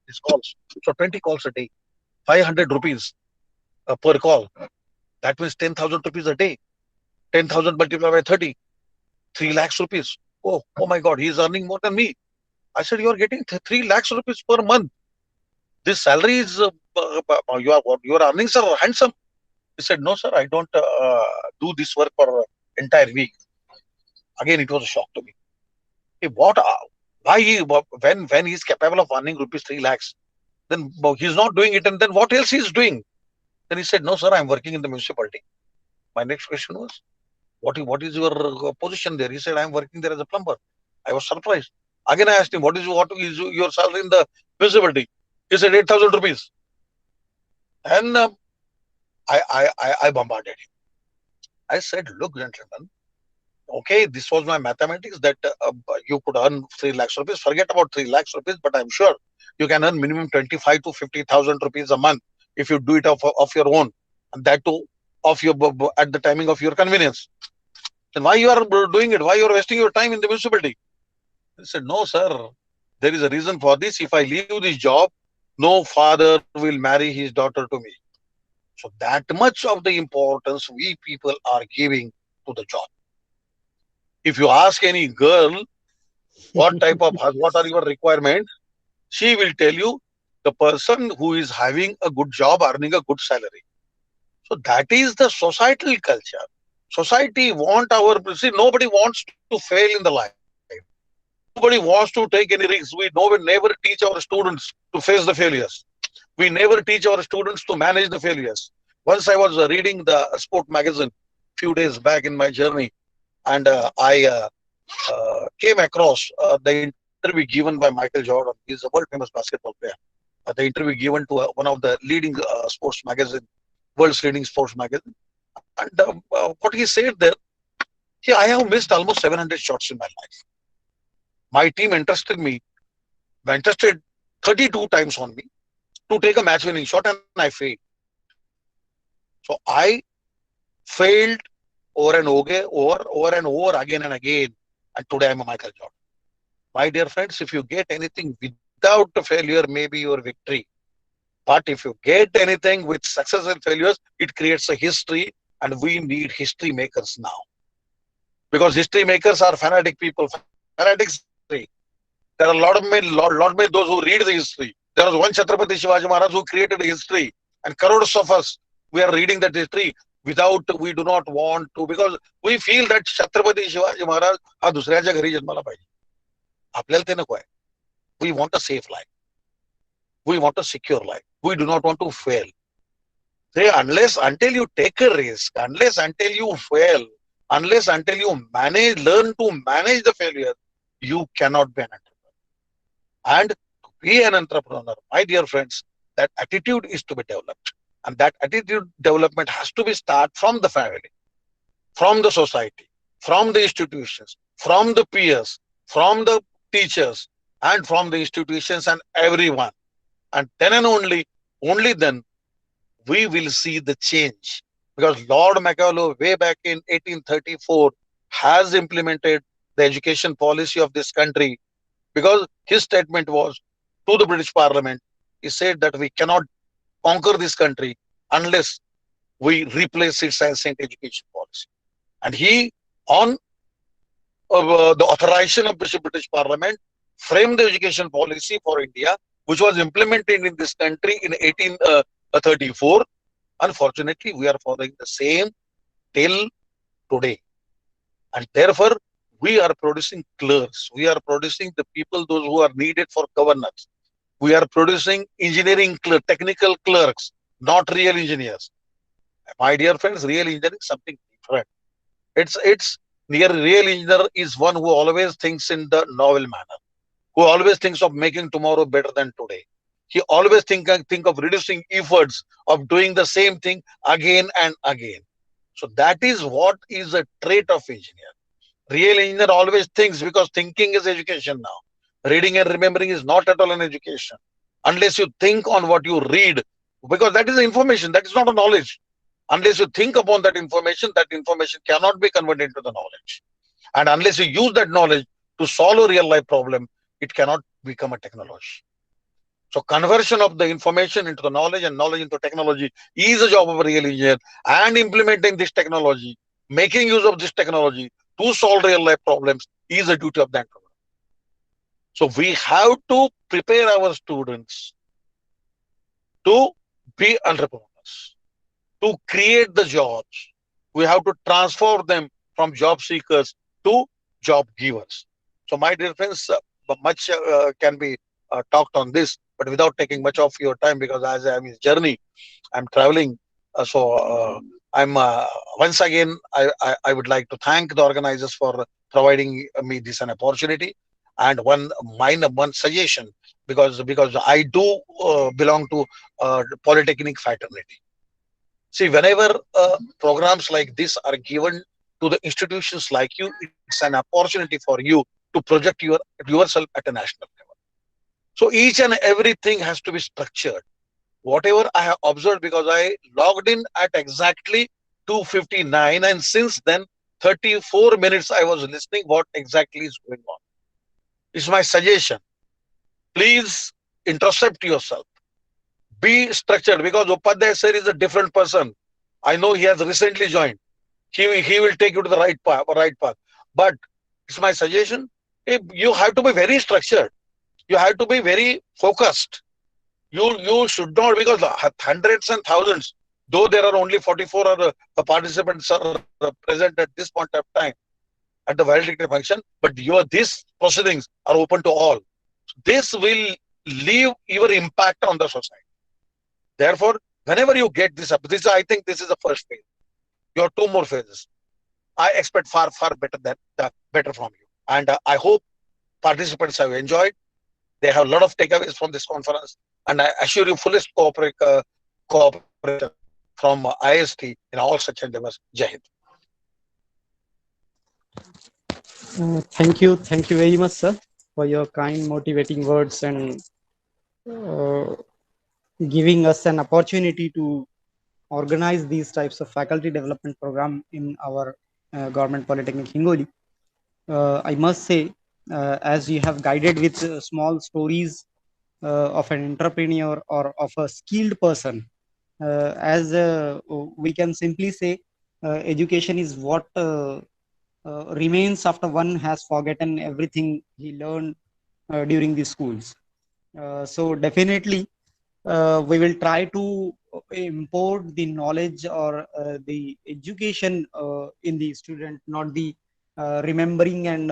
his calls. So 20 calls a day, 500 rupees per call. That means 10,000 rupees a day. 10,000 multiplied by 30, 3 lakhs rupees. Oh my God, he is earning more than me. I said, you are getting 3 lakhs rupees per month. This salary is, your earnings are handsome. He said, no, sir, I don't do this work for entire week. Again, it was a shock to me. Hey, when he is capable of earning rupees 3 lakhs, then he's not doing it. And then what else he is doing? Then he said, no, sir, I'm working in the municipality. My next question was, what is your position there? He said, I'm working there as a plumber. I was surprised. Again, I asked him, what is your salary in the municipality? He said, 8,000 rupees. And I bombarded him. I said, look, gentlemen, okay, this was my mathematics that you could earn 3 lakhs rupees. Forget about 3 lakhs rupees, but I'm sure you can earn minimum 25 to 50,000 rupees a month if you do it of your own, and that too of your at the timing of your convenience. Then why you are doing it? Why you are wasting your time in the municipality? He said, no, sir, there is a reason for this. If I leave this job, no father will marry his daughter to me. So that much of the importance we people are giving to the job. If you ask any girl, what are your requirements? She will tell you the person who is having a good job, earning a good salary. So that is the societal culture. Society nobody wants to fail in the life. Nobody wants to take any risks. We never teach our students to face the failures. We never teach our students to manage the failures. Once I was reading the sport magazine few days back in my journey, and I came across the interview given by Michael Jordan. He's a world famous basketball player. The interview given to one of the leading sports magazine, world's leading sports magazine. And what he said there, I have missed almost 700 shots in my life. My team entrusted 32 times on me to take a match winning shot, and I failed. So I failed over and over again and again. And today I'm a Michael Jordan. My dear friends, if you get anything without the failure, maybe your victory. But if you get anything with success and failures, it creates a history, and we need history makers now. Because history makers are fanatic people. Fanatics. There are a lot of those who read the history. There was one Chhatrapati Shivaji Maharaj who created a history, and crores of us, we are reading that history we do not want to, because we feel that Chhatrapati Shivaji Maharaj हा दुसऱ्याच्या घरी जन्माला पाहिजे. आपल्याला ते नको आहे. We want a safe life. We want a secure life. We do not want to fail. Until you take a risk, until you fail, until you learn to manage the failure, you cannot be an entrepreneur. And to be an entrepreneur, my dear friends, that attitude is to be developed. And that attitude development has to be start from the family, from the society, from the institutions, from the peers, from the teachers, and from the institutions and everyone. And then and only then we will see the change. Because Lord Macaulay, way back in 1834, has implemented the education policy of this country, because his statement was to the British Parliament, he said that we cannot conquer this country unless we replace its ancient education policy. And he, on the authorization of the British Parliament, framed the education policy for India, which was implemented in this country in 1834. Unfortunately, we are following the same till today. And therefore, we are producing clerks. We are producing the people, those who are needed for governance. We are producing engineering technical clerks, not real engineers. My dear friends, real engineering is something different. It's near real engineer is one who always thinks in the novel manner, who always thinks of making tomorrow better than today. He always think of reducing efforts of doing the same thing again and again. So that is what is a trait of engineer. Real engineer always thinks, because thinking is education now. Reading and remembering is not at all an education. Unless you think on what you read, because that is information, that is not a knowledge. Unless you think upon that information cannot be converted into the knowledge. And unless you use that knowledge to solve a real life problem, it cannot become a technology. So conversion of the information into the knowledge and knowledge into technology is a job of a real engineer, and implementing this technology, making use of this technology to solve real life problems is a duty of that. So we have to prepare our students to be entrepreneurs, to create the jobs. We have to transform them from job seekers to job givers. So my dear friends, much can be talked on this, but without taking much of your time, because as I'm in journey, I'm traveling. I'm once again, I would like to thank the organizers for providing me this an opportunity. And one suggestion, because I do belong to Polytechnic fraternity. See, whenever programs like this are given to the institutions like you, it's an opportunity for you to project yourself at a national level. So each and everything has to be structured. Whatever I have observed, because I logged in at exactly 2:59, and since then 34 minutes I was listening what exactly is going on. It's my suggestion. Please introspect yourself. Be structured, because Upadhyay sir is a different person. I know he has recently joined. He will take you to the right path. But it's my suggestion. You have to be very structured. You have to be very focused. You should not, because hundreds and thousands, though there are only 44 the participants are present at this point of time at the valedictory function, but these proceedings are open to all. This will leave your impact on the society. Therefore, whenever you get this up, I think this is the first phase. You have 2 more phases. I expect far better from you, and I hope participants have enjoyed. They have a lot of takeaways from this conference, and I assure you fullest cooperation from IST in all such endeavors. Jai Hind. Thank you very much, sir, for your kind, motivating words and giving us an opportunity to organize these types of faculty development program in our Government Polytechnic Hingoli. I must say, as you have guided with small stories of an entrepreneur or of a skilled person, as we can simply say, education is what remains after one has forgotten everything he learned during the schools. So definitely, we will try to import the knowledge or the education in the student, not the remembering and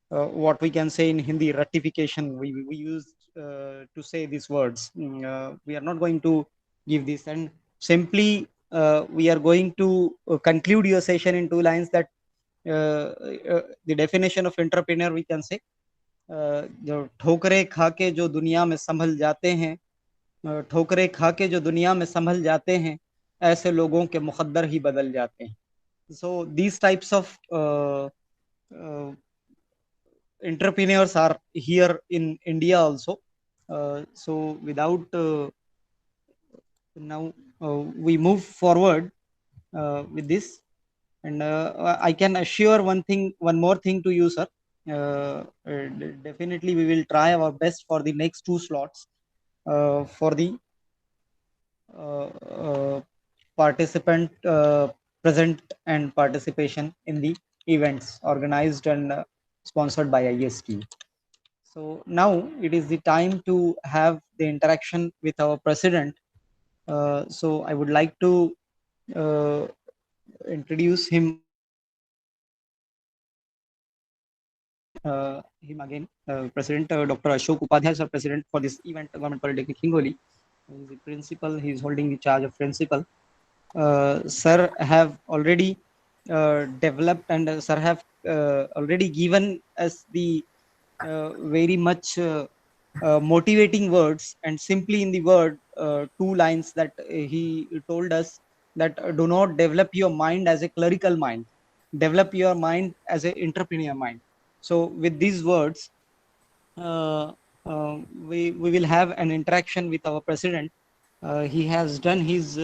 what we can say in Hindi, ratification. We use to say these words. We are not going to give this, and simply we are going to conclude your session in 2 lines that the definition of entrepreneur we can say, जो ठोकरे खा के जो दुनिया में संभल जाते हैं, ठोकरे खा के जो दुनिया में संभल जाते हैं, ऐसे लोगों के मुकद्दर ही बदल जाते हैं. So these types of entrepreneurs are here in India also. So without now we move forward with this, and I can assure one more thing to you, sir. Definitely we will try our best for the next 2 slots for the participant present and participation in the events organized and sponsored by IST. So now it is the time to have the interaction with our president. So I would like to introduce him. him again. President Dr. Ashok Upadhyay, sir, President for this event, Government Polytechnic Hingoli. He is the principal. He is holding the charge of principal. Sir have already developed, and sir have already given us the very much motivating words, and simply in the word 2 lines that he told us that do not develop your mind as a clerical mind, develop your mind as an entrepreneur mind. So with these words, we will have an interaction with our president. He has done his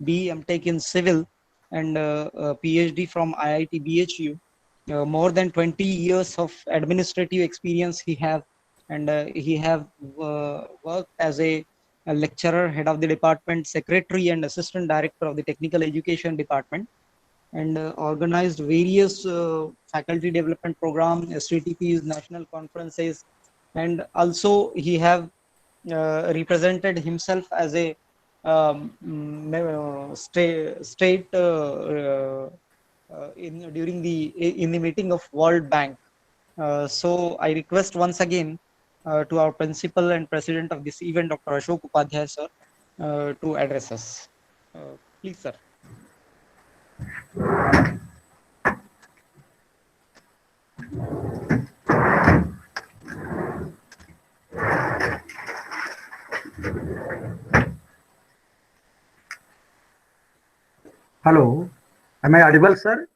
BE Tech in civil and PhD from IIT BHU. More than 20 years of administrative experience he have, and he have worked as a lecturer, head of the department, secretary, and assistant director of the technical education department, and organized various faculty development program, STTPs, national conferences, and also he have represented himself as a state during the meeting of World Bank. So I request once again to our principal and president of this event, Dr. Ashok Upadhyay, sir, to address us. Please, sir. Hello, am I audible, sir?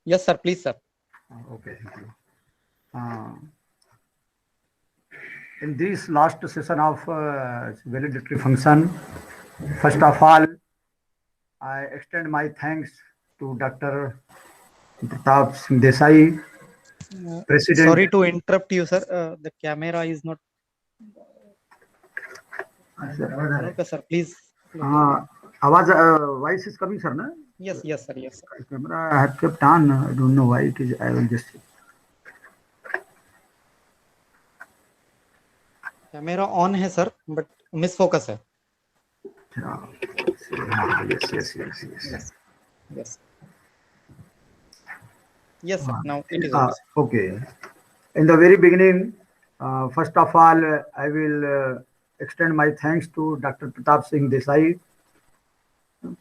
Yes, sir. Please, sir. Okay, thank you. In this last session of valedictory function, first of all, I extend my thanks to Dr. Pratap Singh Desai, President. Sorry to interrupt you, sir. The camera is not. Okay, sir. Please. Voice is coming, sir, no? Yes, yes, sir. Yes, sir. Camera I have kept on. I don't know why it is. I will just. Camera on है sir, but miss focus है. Yes. Yes, sir. Now it is on. Okay. In the very beginning, first of all, I will extend my thanks to Dr. Pratap Singh Desai,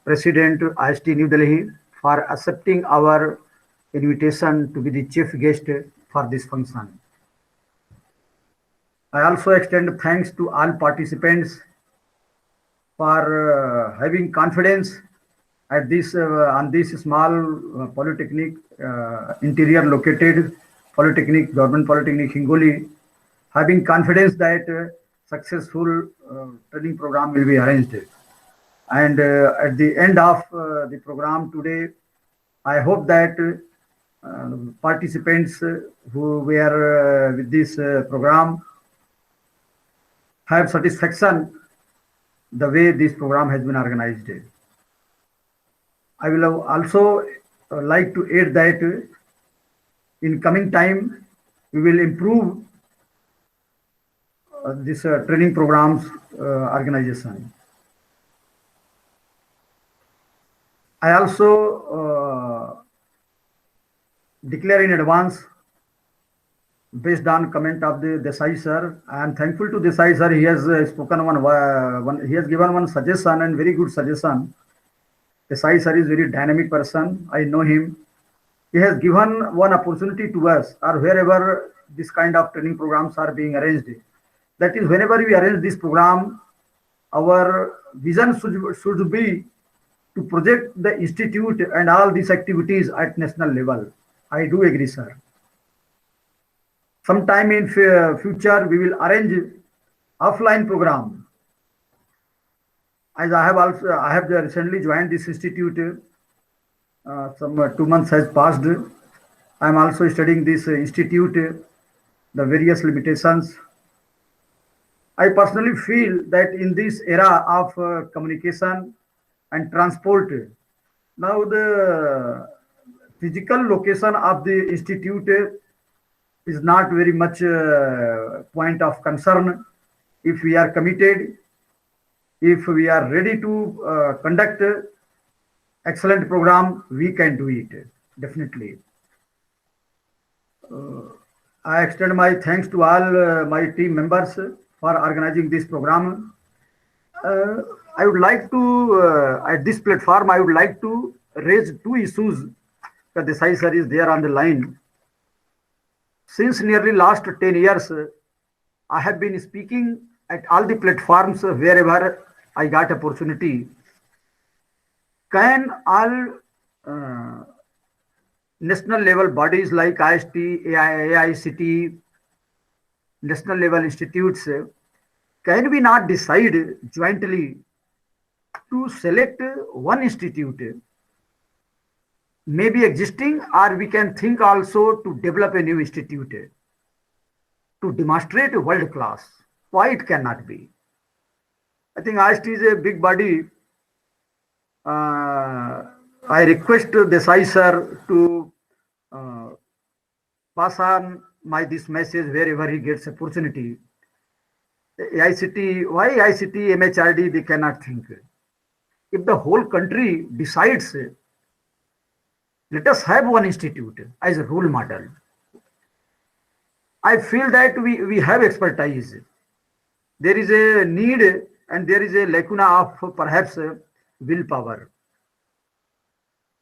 President IST New Delhi, for accepting our invitation to be the chief guest for this function. I also extend thanks to all participants for having confidence at this on this small polytechnic, interior located polytechnic, Government Polytechnic Hingoli, having confidence that successful training program will be arranged. And at the end of the program today, I hope that participants who were with this program have satisfaction the way this program has been organized. I will also like to add that in coming time, we will improve this training programs organization. I also declare in advance, based on comment of the Desai sir, I am thankful to Desai sir. He has spoken he has given one suggestion, and very good suggestion. Desai sir is very dynamic person. I know him. He has given one opportunity to us, or wherever this kind of training programs are being arranged. That is, whenever we arrange this program, our vision should be to project the institute and all these activities at national level. I do agree, sir. Sometime in future, we will arrange offline program. As I have recently joined this institute. Some 2 months has passed. I am also studying this institute, the various limitations. I personally feel that in this era of communication and transport, now the physical location of the institute is not very much point of concern. If we are committed, if we are ready to conduct excellent program, we can do it, definitely. I extend my thanks to all my team members for organizing this program. I would like to, at this platform, I would like to raise two issues that the Desai sir is there on the line. Since nearly last 10 years, I have been speaking at all the platforms wherever I got opportunity. Can all national level bodies like IST, AICT, national level institutes, can we not decide jointly to select one institute, maybe existing, or we can think also to develop a new institute to demonstrate world class? Why it cannot be? I think IST is a big body. I request Desai sir to pass on this message wherever he gets opportunity. ICT, why ICT, MHRD, they cannot think. If the whole country decides, let us have one institute as a role model. I feel that we have expertise. There is a need and there is a lacuna of perhaps willpower.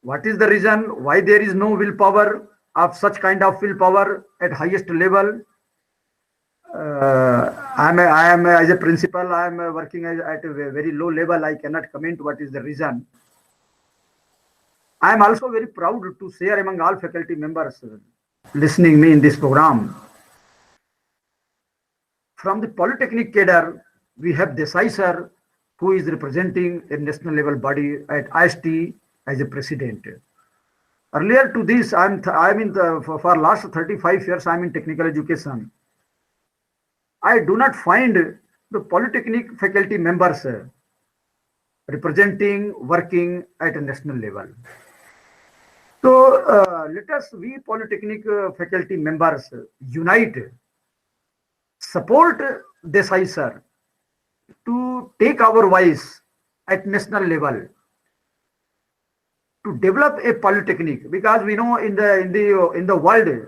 What is the reason why there is no willpower of such kind of willpower at highest level? I am as a principal, I am working at a very low level. I cannot comment what is the reason. I am also very proud to share among all faculty members listening me in this program. From the Polytechnic cadre, we have Desai sir, who is representing a national level body at IST as a president. Earlier to this, for last 35 years, I'm in technical education. I do not find the Polytechnic faculty members representing, working at a national level. So let us, we Polytechnic faculty members, unite, support Desai sir to take our voice at national level to develop a polytechnic, because we know in the world,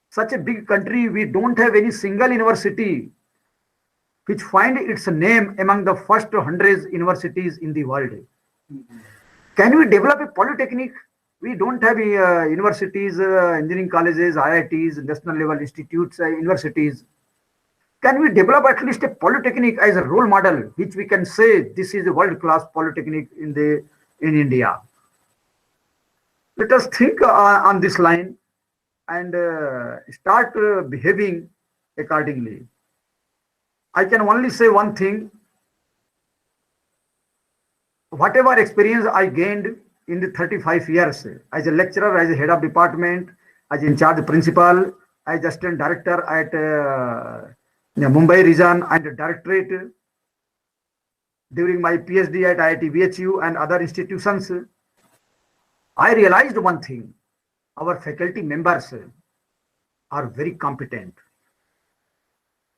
such a big country, we don't have any single university which find its name among the first 100 universities in the world. Can we develop a polytechnic? We don't have universities, engineering colleges, IITs, national level institutes, universities. Can we develop at least a polytechnic as a role model, which we can say this is a world-class polytechnic in India? Let us think on this line and start behaving accordingly. I can only say one thing. Whatever experience I gained in the 35 years as a lecturer, as a head of department, as in charge principal, as assistant director at Mumbai region and directorate, during my PhD at IIT BHU and other institutions, I realized one thing. Our faculty members are very competent.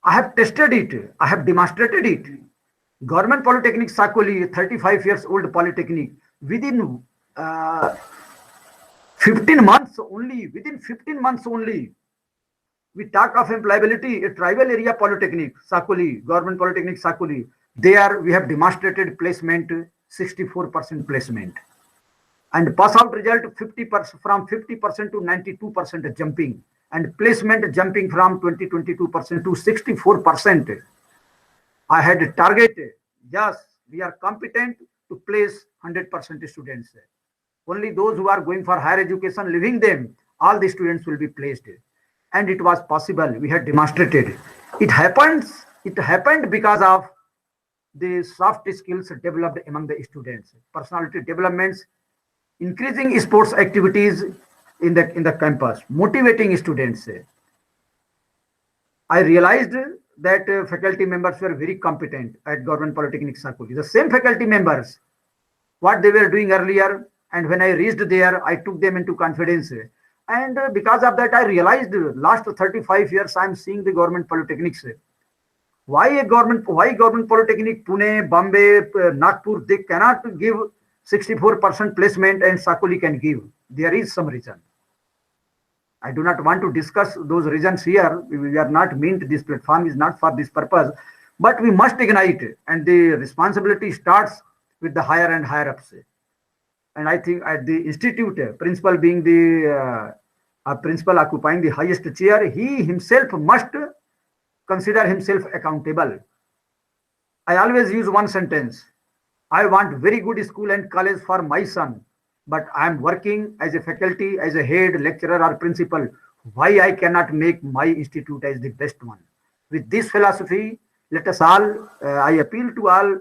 I have tested it. I have demonstrated it. Government Polytechnic Sakoli, 35 years old polytechnic, within 15 months only, we talk of employability, a tribal area polytechnic, Sakoli, Government Polytechnic Sakoli. There we have demonstrated placement, 64% placement. And pass out result 50%, from 50% to 92% jumping, and placement jumping from 22% to 64%. I had a target. Yes, we are competent to place 100% students. Only those who are going for higher education, leaving them, all the students will be placed. And it was possible. We had demonstrated. It happened because of the soft skills developed among the students, personality developments, increasing sports activities in the campus, motivating students. I realized that faculty members were very competent at Government Polytechnic Sakoli. The same faculty members, what they were doing earlier, and when I reached there, I took them into confidence. And because of that, I realized last 35 years, I am seeing the government polytechnics. Why government polytechnic, Pune, Bombay, Nagpur, they cannot give 64% placement and Sakoli can give. There is some reason. I do not want to discuss those reasons here. We are not meant, this platform is not for this purpose, but we must ignite, and the responsibility starts with the higher and higher ups. And I think at the institute, principal being the principal occupying the highest chair, he himself must consider himself accountable. I always use one sentence. I want very good school and college for my son, but I am working as a faculty, as a head, lecturer or principal. Why I cannot make my institute as the best one? With this philosophy, let us all, I appeal to all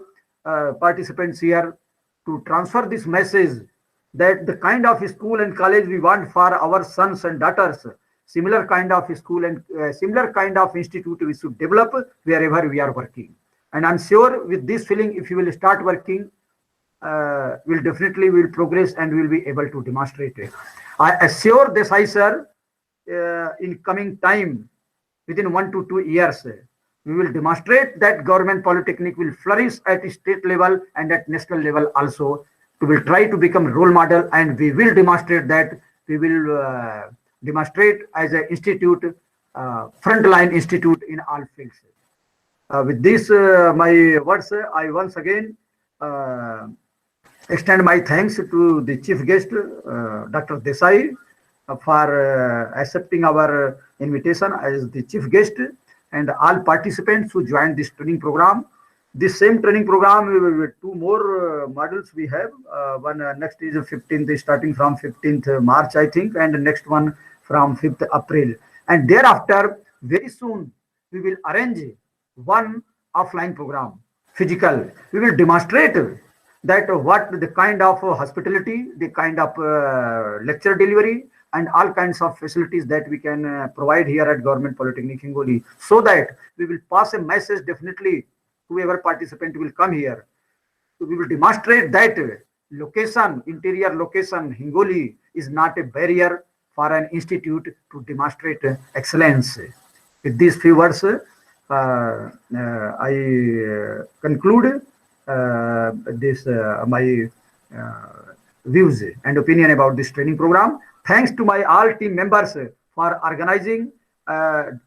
participants here to transfer this message that the kind of school and college we want for our sons and daughters, similar kind of school and similar kind of institute we should develop wherever we are working. And I'm sure with this feeling, if you will start working, we'll definitely will progress and we'll be able to demonstrate it. I assure Desai sir, in coming time, within 1 to 2 years, we will demonstrate that government polytechnic will flourish at state level and at national level also. We will try to become role model, and we will demonstrate that. We will demonstrate as an institute, frontline institute in all fields. With this, my words, I once again extend my thanks to the chief guest, Dr. Desai, for accepting our invitation as the chief guest, and all participants who joined this training program. This same training program, with 2 more modules we have. One next is 15th, starting from 15th March, I think, and the next one from 5th April. And thereafter, very soon, we will arrange one offline program, physical. We will demonstrate that what the kind of hospitality, the kind of lecture delivery, and all kinds of facilities that we can provide here at Government Polytechnic Hingoli, so that we will pass a message definitely. Whoever participant will come here, so we will demonstrate that location, interior location, Hingoli is not a barrier for an institute to demonstrate excellence. With these few words, I conclude this my views and opinion about this training program. Thanks to my all team members for organizing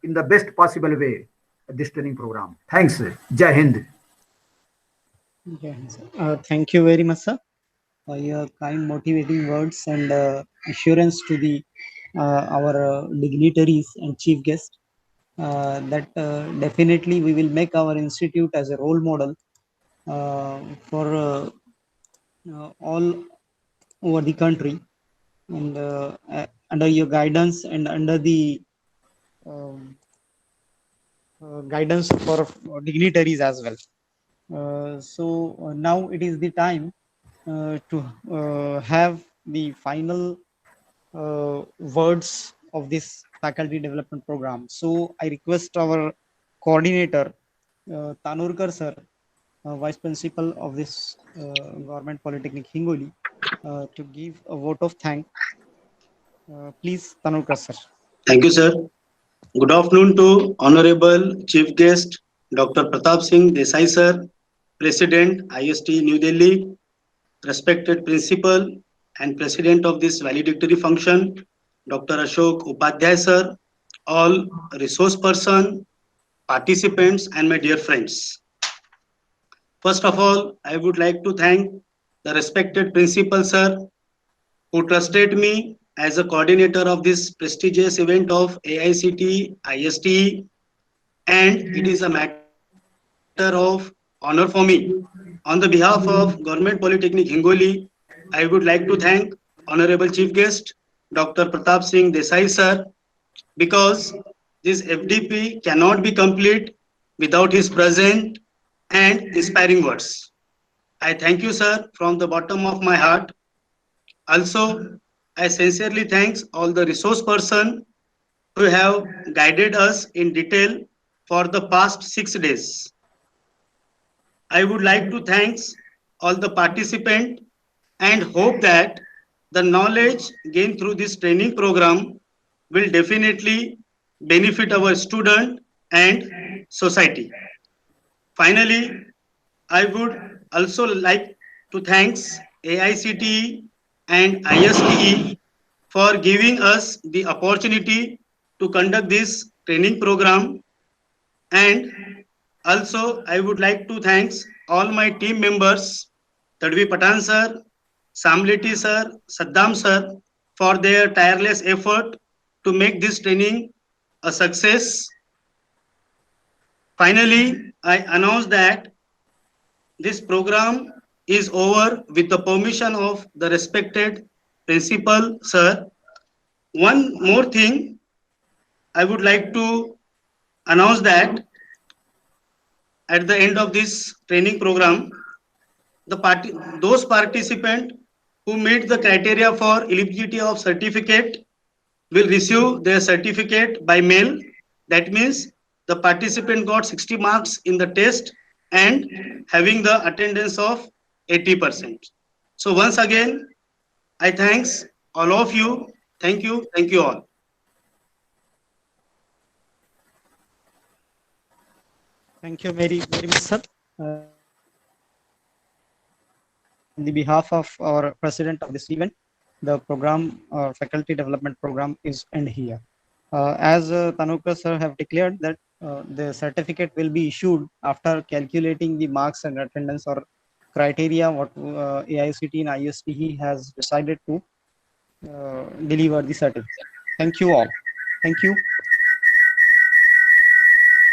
in the best possible way this training program. Thanks. Jai Hind. Thank you very much, sir, for your kind motivating words and assurance to the our dignitaries and chief guest that definitely we will make our institute as a role model for all over the country, and under your guidance and under the guidance for dignitaries as well. So now it is the time to have the final words of this faculty development program. So I request our coordinator, Tanurkar sir, Vice Principal of this Government Polytechnic Hingoli, to give a vote of thanks. Please, Tanurkar sir. Thank you, sir. Good afternoon to Honorable Chief Guest, Dr. Pratap Singh Desai, sir, President, IST New Delhi, respected Principal and President of this valedictory function, Dr. Ashok Upadhyay, sir, all resource person, participants, and my dear friends. First of all, I would like to thank the respected Principal, sir, who trusted me as a coordinator of this prestigious event of AICTE ISTE, and it is a matter of honor for me. On the behalf of Government Polytechnic Hingoli, I would like to thank Honorable Chief Guest, Dr. Pratap Singh Desai, sir, because this FDP cannot be complete without his present and inspiring words. I thank you, sir, from the bottom of my heart. Also, I sincerely thank all the resource persons who have guided us in detail for the past 6 days. I would like to thank all the participants and hope that the knowledge gained through this training program will definitely benefit our student and society. Finally, I would also like to thank AICTE and ISTE for giving us the opportunity to conduct this training program. And also, I would like to thank all my team members, Tadvi Patan sir, Samleti sir, Saddam sir, for their tireless effort to make this training a success. Finally, I announce that this program is over with the permission of the respected principal, sir. One more thing, I would like to announce that at the end of this training program, those participants who meet the criteria for eligibility of certificate will receive their certificate by mail. That means the participant got 60 marks in the test and having the attendance of 80%. So once again, I thanks all of you. Thank you all. Thank you very much, sir. On the behalf of our president of this event, the program or faculty development program is end here. As Tanukar sir have declared that the certificate will be issued after calculating the marks and attendance or criteria what AICTE and ISTE has decided to deliver the certificate. Thank you all. Thank you.